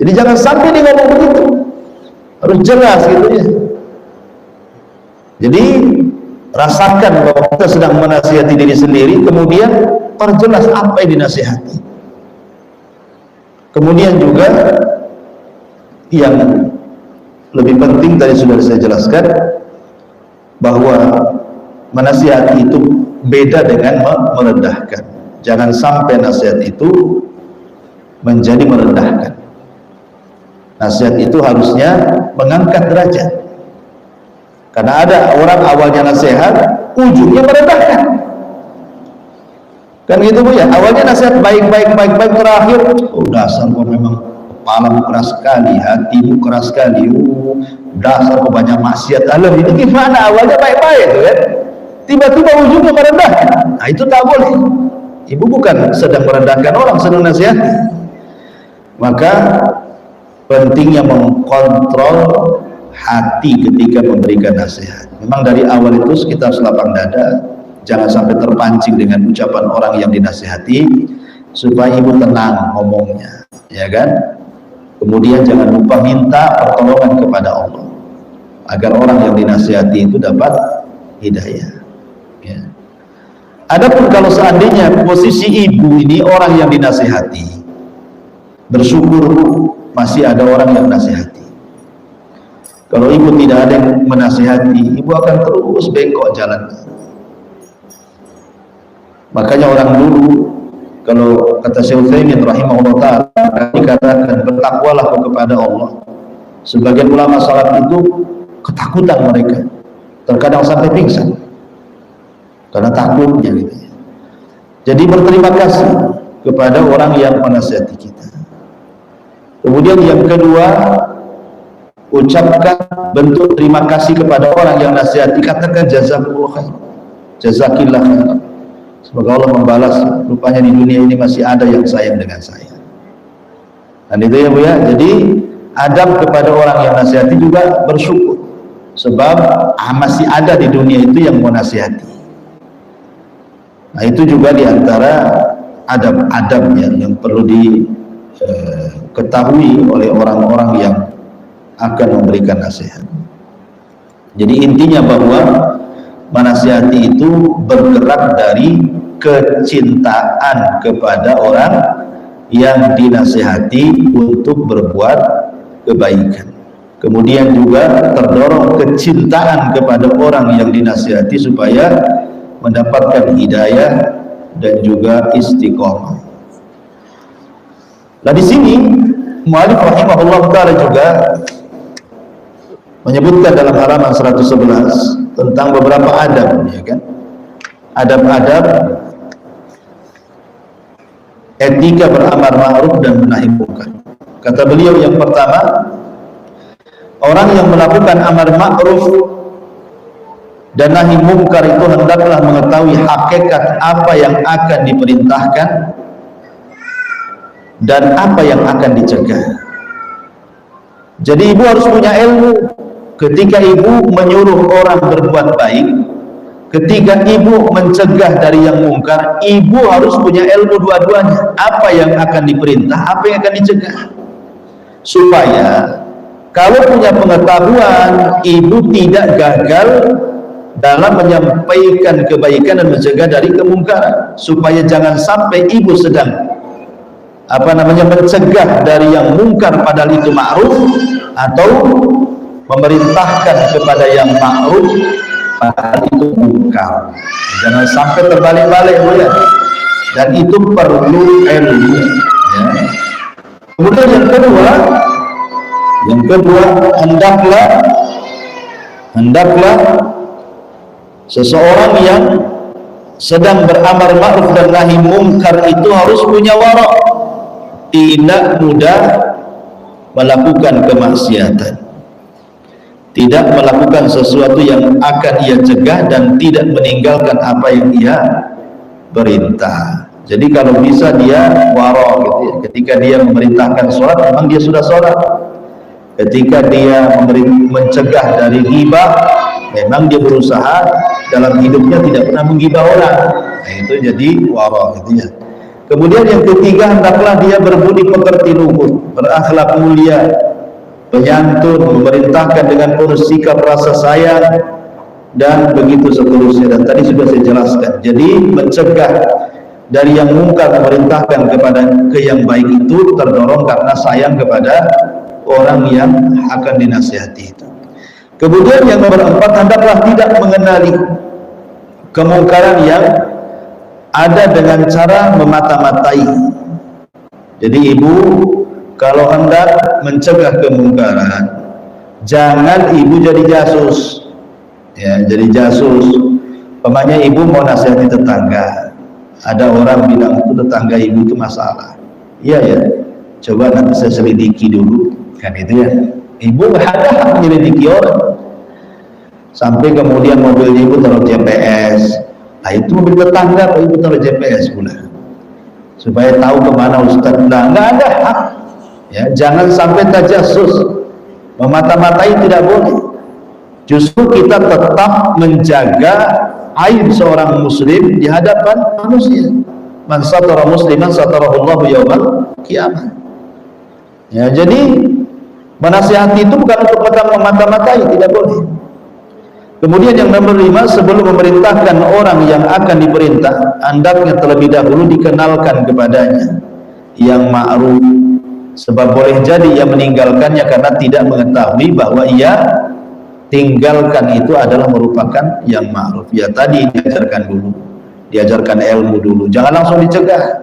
Jadi jangan sampai dia ngomong begitu, harus jelas gitu ya. Jadi rasakan bahwa kita sedang menasihati diri sendiri, kemudian perjelas apa yang dinasihati. Kemudian juga yang lebih penting tadi sudah saya jelaskan, bahwa menasihati itu beda dengan merendahkan. Jangan sampai nasihat itu menjadi merendahkan. Nasihat itu harusnya mengangkat derajat. Karena ada orang awalnya nasihat, ujungnya merendahkan. Kan gitu Bu ya, awalnya nasihat baik, terakhir, oh dasar kau memang kepalamu keras sekali, hatimu keras sekali, dasar kau banyak maksiat. Alah, ini gimana? Awalnya baik-baik kan? Tiba-tiba ujungnya merendahkan. Nah itu tak boleh. Ibu bukan sedang merendahkan orang, sedang nasihati. Maka pentingnya mengkontrol hati ketika memberikan nasihat. Memang dari awal itu kita harus lapang dada, jangan sampai terpancing dengan ucapan orang yang dinasihati, supaya ibu tenang ngomongnya, ya kan? Kemudian jangan lupa minta pertolongan kepada Allah agar orang yang dinasihati itu dapat hidayah. Ya. Adapun kalau seandainya posisi ibu ini orang yang dinasihati, bersyukur masih ada orang yang nasihati. Kalau ibu tidak ada yang menasihati, ibu akan terus bengkok jalannya. Makanya orang dulu, kalau kata Syekh Utsaimin rahimahullah ta'ala, dikatakan bertakwalah kepada Allah. Sebagian ulama salaf itu ketakutan mereka, terkadang sampai pingsan karena takutnya gitu. Jadi berterima kasih kepada orang yang menasihati kita. Kemudian yang kedua, ucapkan bentuk terima kasih kepada orang yang nasihati, katakan jazakallah khair, jazakillah khair. Semoga Allah membalas, rupanya di dunia ini masih ada yang sayang dengan saya. Dan itu ya Bu ya. Jadi adab kepada orang yang nasihati juga bersyukur, sebab masih ada di dunia itu yang mau nasihati. Nah itu juga diantara adab-adabnya yang perlu diketahui oleh orang-orang yang akan memberikan nasihat. Jadi intinya bahwa menasihati itu bergerak dari kecintaan kepada orang yang dinasihati untuk berbuat kebaikan. Kemudian juga terdorong kecintaan kepada orang yang dinasihati supaya mendapatkan hidayah dan juga istiqomah. Nah di sini mu'allif rahimahullah ta'ala juga menyebutkan dalam halaman 111 tentang beberapa adab, ya kan? Adab-adab etika beramar ma'ruf dan menahi munkar. Kata beliau yang pertama, orang yang melakukan amar ma'ruf dan nahi munkar itu hendaklah mengetahui hakikat apa yang akan diperintahkan dan apa yang akan dicegah. Jadi ibu harus punya ilmu ketika ibu menyuruh orang berbuat baik, ketika ibu mencegah dari yang mungkar, ibu harus punya ilmu dua-duanya, apa yang akan diperintah, apa yang akan dicegah, supaya kalau punya pengetahuan, ibu tidak gagal dalam menyampaikan kebaikan dan mencegah dari kemungkaran, supaya jangan sampai ibu sedang mencegah dari yang mungkar padahal itu ma'ruf, atau memerintahkan kepada yang ma'ruf padahal itu mungkar. Jangan sampai terbalik-balik ya. Dan itu perlu ilmu ya. Kemudian yang kedua hendaklah seseorang yang sedang beramar ma'ruf dan nahi mungkar itu harus punya wara, tidak mudah melakukan kemaksiatan, tidak melakukan sesuatu yang akan ia cegah, dan tidak meninggalkan apa yang ia perintah. Jadi kalau bisa dia wara gitu ya. Ketika dia memerintahkan sholat, memang dia sudah sholat. Ketika dia mencegah dari ghibah, memang dia berusaha dalam hidupnya tidak pernah menggibah orang. Nah, itu jadi wara gitu ya. Kemudian yang ketiga, hendaklah dia berbudi pekerti luhur, berakhlak mulia, penyantun, memerintahkan dengan penuh sikap rasa sayang, dan begitu seterusnya. Dan tadi sudah saya jelaskan. Jadi mencegah dari yang mungkar, memerintahkan kepada yang baik itu terdorong karena sayang kepada orang yang akan dinasihati itu. Kemudian yang nomor 4, hendaklah tidak mengenali kemungkaran yang ada dengan cara memata-matai. Jadi ibu kalau hendak mencegah kemungkaran, jangan ibu jadi jasus. Ya, jadi jasus. Umpamanya ibu mau nasihati tetangga, ada orang bilang itu tetangga ibu itu masalah. Iya ya, coba nanti saya selidiki dulu, kan itu ya. Ibu ada hak menyelidiki orang. Sampai kemudian mobilnya ibu taruh GPS. Nah itu mobil tetangga, ibu taruh GPS pula, supaya tahu kemana Ustaz. Nah, nggak ada hak. Ya, jangan sampai tajasus, memata-matai tidak boleh. Justru kita tetap menjaga aib seorang muslim di hadapan manusia. Man satara musliman satarahullahu yaumal qiyamah. Ya, jadi menasihati itu bukan untuk memata-matai, tidak boleh. Kemudian yang nomor 5, sebelum memerintahkan orang yang akan diperintah, hendaknya terlebih dahulu dikenalkan kepadanya yang ma'ruf. Sebab boleh jadi ia meninggalkannya karena tidak mengetahui bahwa ia tinggalkan itu adalah merupakan yang ma'ruf. Ya tadi diajarkan dulu, diajarkan ilmu dulu, jangan langsung dicegah.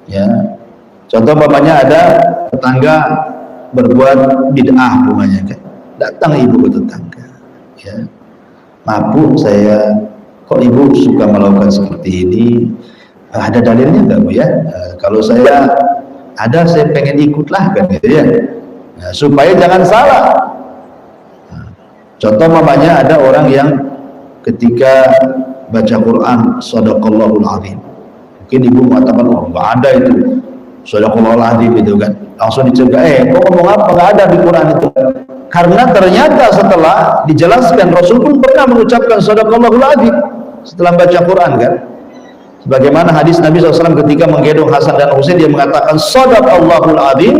Ya, contoh umpamanya ada tetangga berbuat bid'ah umpamanya, kan datang ibu ke tetangga, ya, maaf bu, saya kok ibu suka melakukan seperti ini, ada dalilnya enggak bu ya? Kalau saya ada, saya pengen ikutlah, kan gitu ya. Nah, supaya jangan salah. Contoh mamanya ada orang yang ketika baca Quran Shadaqallahul Azim, mungkin ibu mengatakan oh nggak ada itu Shadaqallahul Azim itu kan, langsung dicegah, kok ngomong apa, nggak ada di Quran itu. Karena ternyata setelah dijelaskan, Rasul pun pernah mengucapkan Shadaqallahul Azim setelah baca Quran kan. Sebagaimana hadis Nabi SAW ketika menggendong Hasan dan Husain, dia mengatakan Shadaqallahul Azim,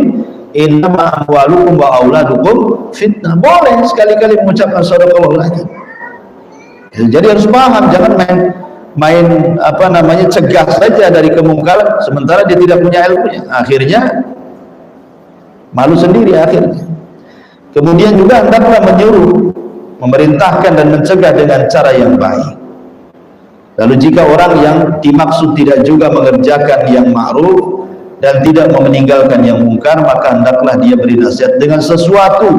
innama amwalukum wa auladukum fitnah. Boleh sekali-kali mengucapkan shadaqallahul azim. Jadi harus paham, jangan main apa namanya cegah saja dari kemungkaran sementara dia tidak punya ilmunya. Akhirnya malu sendiri akhirnya. Kemudian juga hendaklah menyuruh, memerintahkan dan mencegah dengan cara yang baik. Lalu jika orang yang dimaksud tidak juga mengerjakan yang ma'ruf dan tidak meninggalkan yang mungkar, maka hendaklah dia beri nasihat dengan sesuatu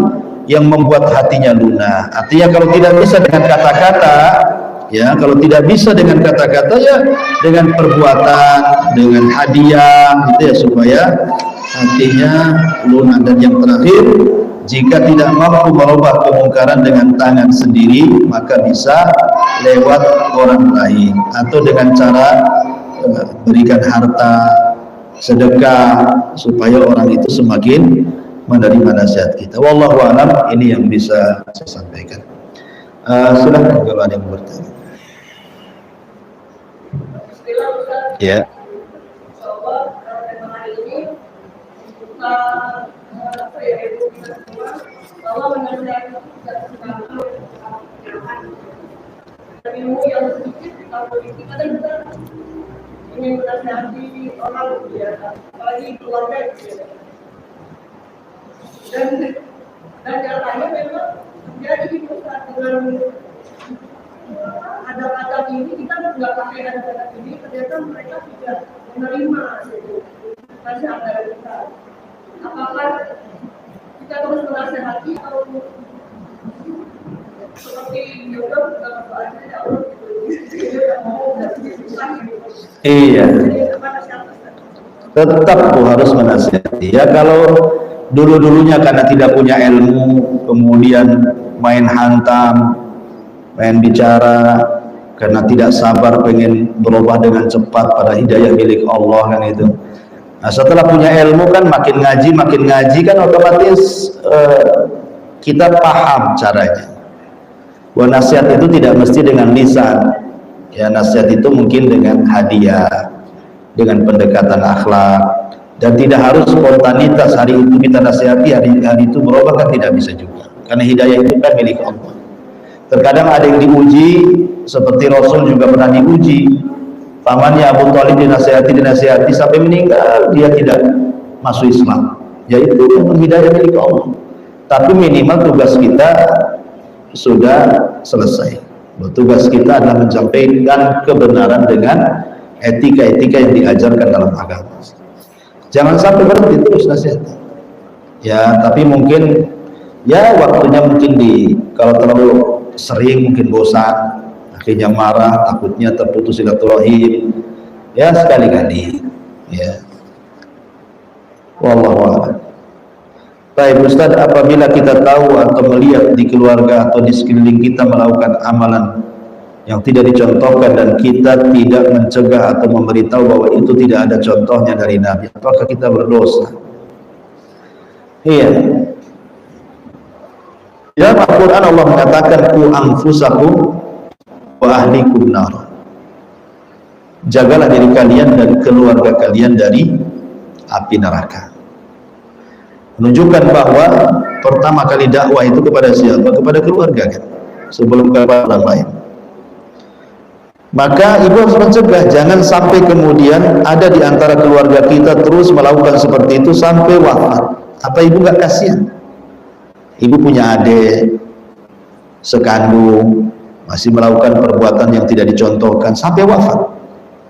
yang membuat hatinya lunak. Artinya kalau tidak bisa dengan kata-kata, ya, kalau tidak bisa dengan kata-kata, ya dengan perbuatan, dengan hadiah, gitu ya, supaya hatinya lunak. Dan yang terakhir, jika tidak mampu merubah kemungkaran dengan tangan sendiri, maka bisa lewat orang lain atau dengan cara berikan harta, sedekah, supaya orang itu semakin menerima nasihat kita. Wallahu a'lam, ini yang bisa saya sampaikan. Silahkan kalau ada yang bertanya. Ya. Ilmu yang sedikit kalau kita ingin menasihati orang biasa, apalagi keluarga biasa. Dan caranya memang jadi pusat dengan ada kata ini, kita nggak pakai kata ini, ternyata mereka tidak menerima itu nasihat dari kita. Apakah kita terus menasihati atau seperti Yudha dalam bahasa Allah gitu, Iya, tetap tuh harus menasihati. Ya kalau dulu-dulunya karena tidak punya ilmu, kemudian main hantam, main bicara, karena tidak sabar pengen berubah dengan cepat pada hidayah milik Allah kan itu. Nah setelah punya ilmu kan makin ngaji kan otomatis kita paham caranya. Bahwa nasihat itu tidak mesti dengan lisan. Ya nasihat itu mungkin dengan hadiah, dengan pendekatan akhlak, dan tidak harus spontanitas hari itu kita nasihati, hari itu berubah kan tidak bisa juga. Karena hidayah itu kan milik Allah. Terkadang ada yang diuji, seperti Rasul juga pernah diuji. Pamannya Abu Thalib dinasihati sampai meninggal dia tidak masuk Islam. Yaitu hidayah milik Allah. Tapi minimal tugas kita sudah selesai. Tugas kita adalah menyampaikan kebenaran dengan etika-etika yang diajarkan dalam agama. Jangan sampai berhenti terus nasihat. Ya, tapi mungkin ya waktunya mungkin kalau terlalu sering mungkin bosan, akhirnya marah, takutnya terputus silaturahim. Ya sekali-kali. Ya. Wallahu a'lam. Baik Ustaz, apabila kita tahu atau melihat di keluarga atau di sekeliling kita melakukan amalan yang tidak dicontohkan dan kita tidak mencegah atau memberitahu bahwa itu tidak ada contohnya dari Nabi, apakah kita berdosa? Iya. Dalam Al-Quran Allah mengatakan ku anfusakum wa ahlikum nar. Jagalah diri kalian dan keluarga kalian dari api neraka. Menunjukkan bahwa pertama kali dakwah itu kepada siapa? Kepada keluarga kan, sebelum kepada orang lain. Maka ibu harus mencegah, jangan sampai kemudian ada di antara keluarga kita terus melakukan seperti itu sampai wafat. Apa ibu nggak kasihan? Ibu punya adik sekandung masih melakukan perbuatan yang tidak dicontohkan sampai wafat.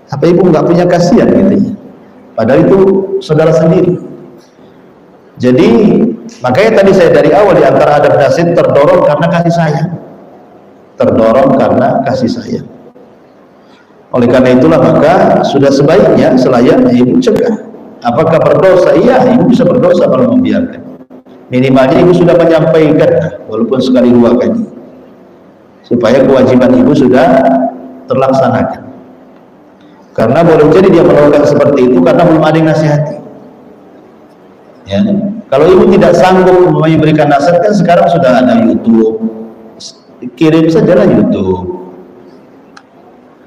Apa ibu nggak punya kasihan gitu ya? Padahal itu saudara sendiri. Jadi makanya tadi saya dari awal di antara adab nasihat terdorong karena kasih sayang. Terdorong karena kasih sayang. Oleh karena itulah maka sudah sebaiknya selayaknya ibu cegah. Apakah berdosa? Iya, ibu bisa berdosa kalau membiarkan. Minimalnya ibu sudah menyampaikan walaupun sekali dua kali. Supaya kewajiban ibu sudah terlaksanakan. Karena boleh jadi dia melakukan seperti itu karena belum ada yang nasihati. Ya. Kalau ibu tidak sanggup memberikan nasihat kan sekarang sudah ada YouTube, kirim sajalah YouTube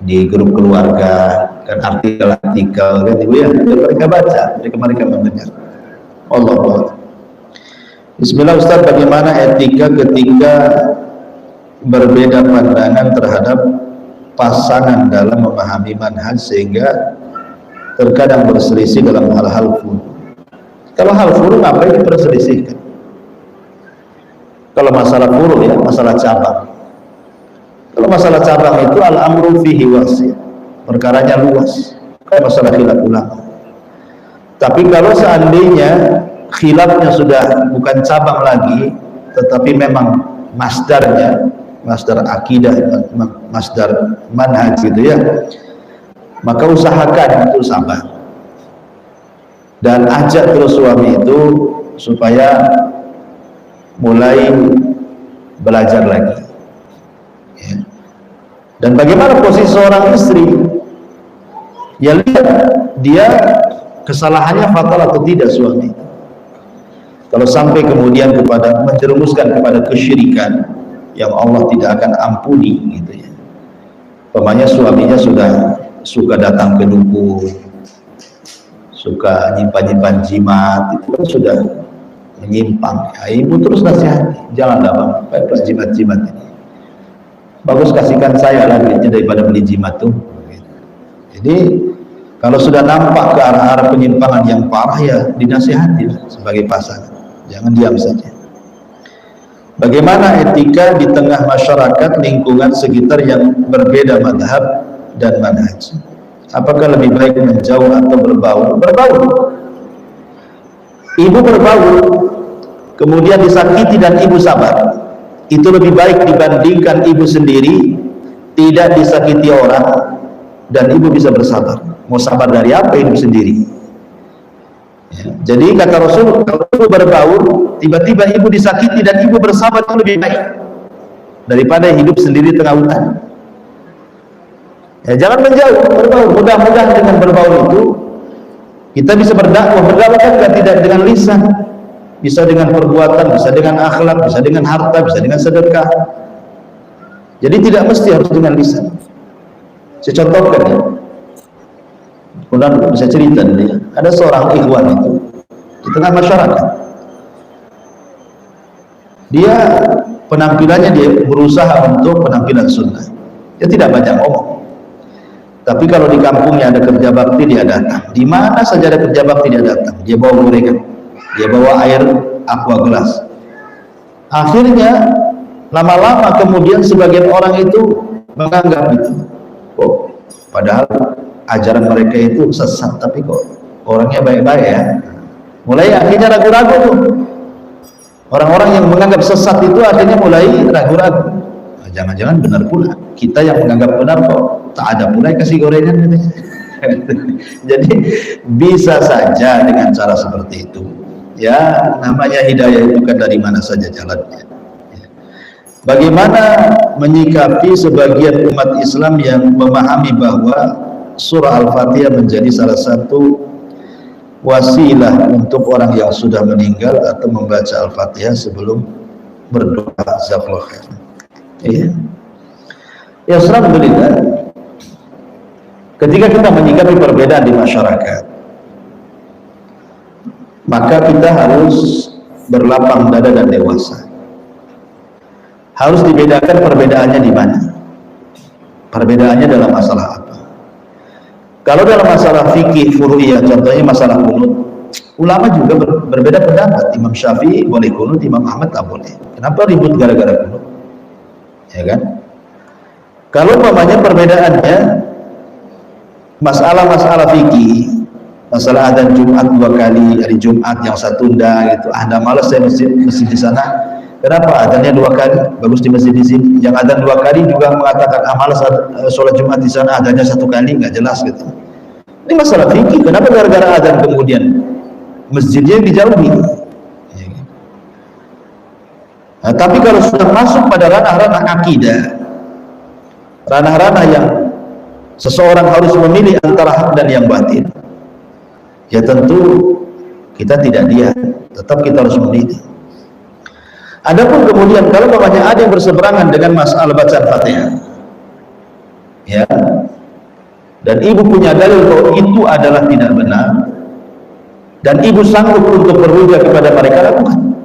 di grup keluarga kan artikel-artikel kan ibu ya, mereka baca, mereka mendengar. Allah. Bismillah Ustaz, bagaimana etika ketika berbeda pandangan terhadap pasangan dalam memahami manhaj sehingga terkadang berselisih dalam hal-hal furu'? Kalau hal furu' ngapain diperselisihkan? Kalau masalah furu' ya, masalah cabang. Kalau masalah cabang itu al-amru fihi wasi', perkaranya luas. Kalau masalah khilaf ulama. Tapi kalau seandainya khilafnya sudah bukan cabang lagi, tetapi memang masdarnya, masdar akidah, masdar manhaj gitu ya, maka usahakan untuk sabar. Dan ajak terus suami itu supaya mulai belajar lagi ya. Dan bagaimana posisi seorang istri ya, lihat dia kesalahannya fatal atau tidak suami. Kalau sampai kemudian kepada menjerumuskan kepada kesyirikan yang Allah tidak akan ampuni gitu ya, umpamanya suaminya sudah suka datang ke dukun, suka nyimpan jimat, itu kan sudah menyimpang. Ya, ibu terus nasihati, janganlah bang, baiklah jimat-jimat ini. Bagus kasihkan saya lah duitnya daripada beli jimat tuh. Jadi kalau sudah nampak ke arah-arah penyimpangan yang parah ya dinasihati sebagai pasangan, jangan diam saja. Bagaimana etika di tengah masyarakat lingkungan sekitar yang berbeda madhab dan manhaj? Apakah lebih baik menjauh atau berbaur? Berbaur. Ibu berbaur, kemudian disakiti dan ibu sabar. Itu lebih baik dibandingkan ibu sendiri tidak disakiti orang, dan ibu bisa bersabar. Mau sabar dari apa? Hidup sendiri. Ya, jadi kata Rasul, kalau ibu berbaur, tiba-tiba ibu disakiti dan ibu bersabar, itu lebih baik daripada hidup sendiri tengah hutan. Ya, jangan menjauh, berbaur. Mudah-mudahan dengan berbaur itu kita bisa berdakwah. Berdakwah kan tidak dengan lisan, bisa dengan perbuatan, bisa dengan akhlak, bisa dengan harta, bisa dengan sedekah. Jadi tidak mesti harus dengan lisan. Saya contohkan ya. Kemudian bisa cerita dia. Ada seorang ikhwan itu di tengah masyarakat. Dia penampilannya, dia berusaha untuk penampilan sunnah. Dia tidak banyak ngomong. Tapi kalau di kampungnya ada kerja bakti, dia datang. Di mana saja ada kerja bakti, dia datang. Dia bawa gorengan, dia bawa air aqua gelas. Akhirnya lama-lama kemudian sebagian orang itu menganggap itu, oh, padahal ajaran mereka itu sesat, tapi kok orangnya baik-baik ya. Mulai akhirnya ragu-ragu tuh. Orang-orang yang menganggap sesat itu akhirnya mulai ragu-ragu. Jangan-jangan benar pula. Kita yang menganggap benar kok tak ada pula kasih gorengan gitu. Jadi bisa saja dengan cara seperti itu. Ya, namanya hidayah itu kan dari mana saja jalannya. Bagaimana menyikapi sebagian umat Islam yang memahami bahwa surah Al-Fatihah menjadi salah satu wasilah untuk orang yang sudah meninggal atau membaca Al-Fatihah sebelum berdoa. Jazakallahu khair. Ya. Ya, alhamdulillah. Ketika kita menyikapi perbedaan di masyarakat, maka kita harus berlapang dada dan dewasa. Harus dibedakan perbedaannya di mana. Perbedaannya dalam masalah apa? Kalau dalam masalah fikih furu'iyah, contohnya masalah kunut, ulama juga berbeda pendapat. Imam Syafi'i boleh kunut, Imam Ahmad tak boleh. Kenapa ribut gara-gara kunut? Ya kan? Kalau umpamanya perbedaannya masalah-masalah fikih, masalah adzan Jumat 2 kali, hari Jumat yang satu tunda gitu. Anda malas saya masjid di sana. Kenapa adzannya 2 kali? Bagus di masjid di sini. Yang adzan 2 kali juga mengatakan malas sholat Jumat di sana, adzannya 1 kali, nggak jelas gitu. Ini masalah fikih. Kenapa gara-gara adzan kemudian masjidnya dijauhi? Nah, tapi kalau sudah masuk pada ranah-ranah akidah, ranah-ranah yang seseorang harus memilih antara hak dan yang batil, ya tentu kita tidak diam, tetap kita harus memilih. Adapun kemudian kalau bapaknya ada yang berseberangan dengan masalah bacaan Fatihah, ya, dan ibu punya dalil bahwa itu adalah tidak benar, dan ibu sanggup untuk berhujjah kepada mereka, lakukan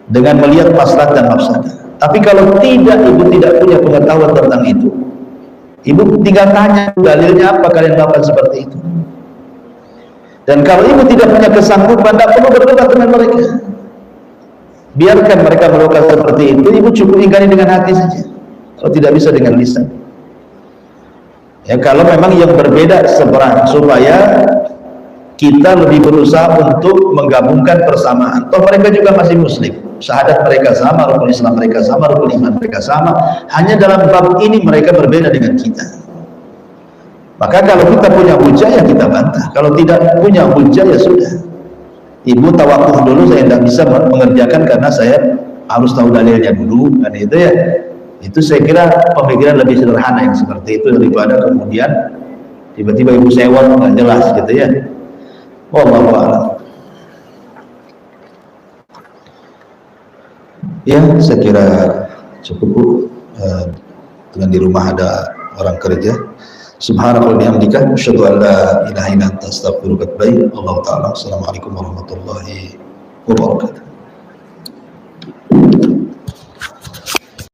dengan melihat maslahat dan mafsadah. Tapi kalau tidak, ibu tidak punya pengetahuan tentang itu, ibu tinggal tanya dalilnya apa, kalian lakukan seperti itu. Dan kalau ibu tidak punya kesanggupan, tidak perlu berdebat dengan mereka. Biarkan mereka melakukan seperti itu, ibu cukup ingkari dengan hati saja. Kalau tidak bisa dengan lisan. Ya, kalau memang yang berbeda seberang, supaya kita lebih berusaha untuk menggabungkan persamaan. Toh mereka juga masih muslim, syahadat mereka sama, rukun Islam mereka sama, rukun iman mereka sama. Hanya dalam bab ini mereka berbeda dengan kita. Maka kalau kita punya hujah, ya kita bantah. Kalau tidak punya hujah, ya sudah. Ibu tawakuf dulu, saya tidak bisa mengerjakan karena saya harus tahu dalilnya dulu, kan itu ya. Itu saya kira pemikiran lebih sederhana yang seperti itu daripada kemudian tiba-tiba ibu sewot nggak jelas gitu ya. Wallahu a'lam. Ya, saya kira cukup. Dengan di rumah ada orang kerja. Subhanallah bihamdika asyhadu an la ilaha illa anta astaghfiruka wa atubu ilaik. Allahu ta'ala. Assalamualaikum warahmatullahi wabarakatuh.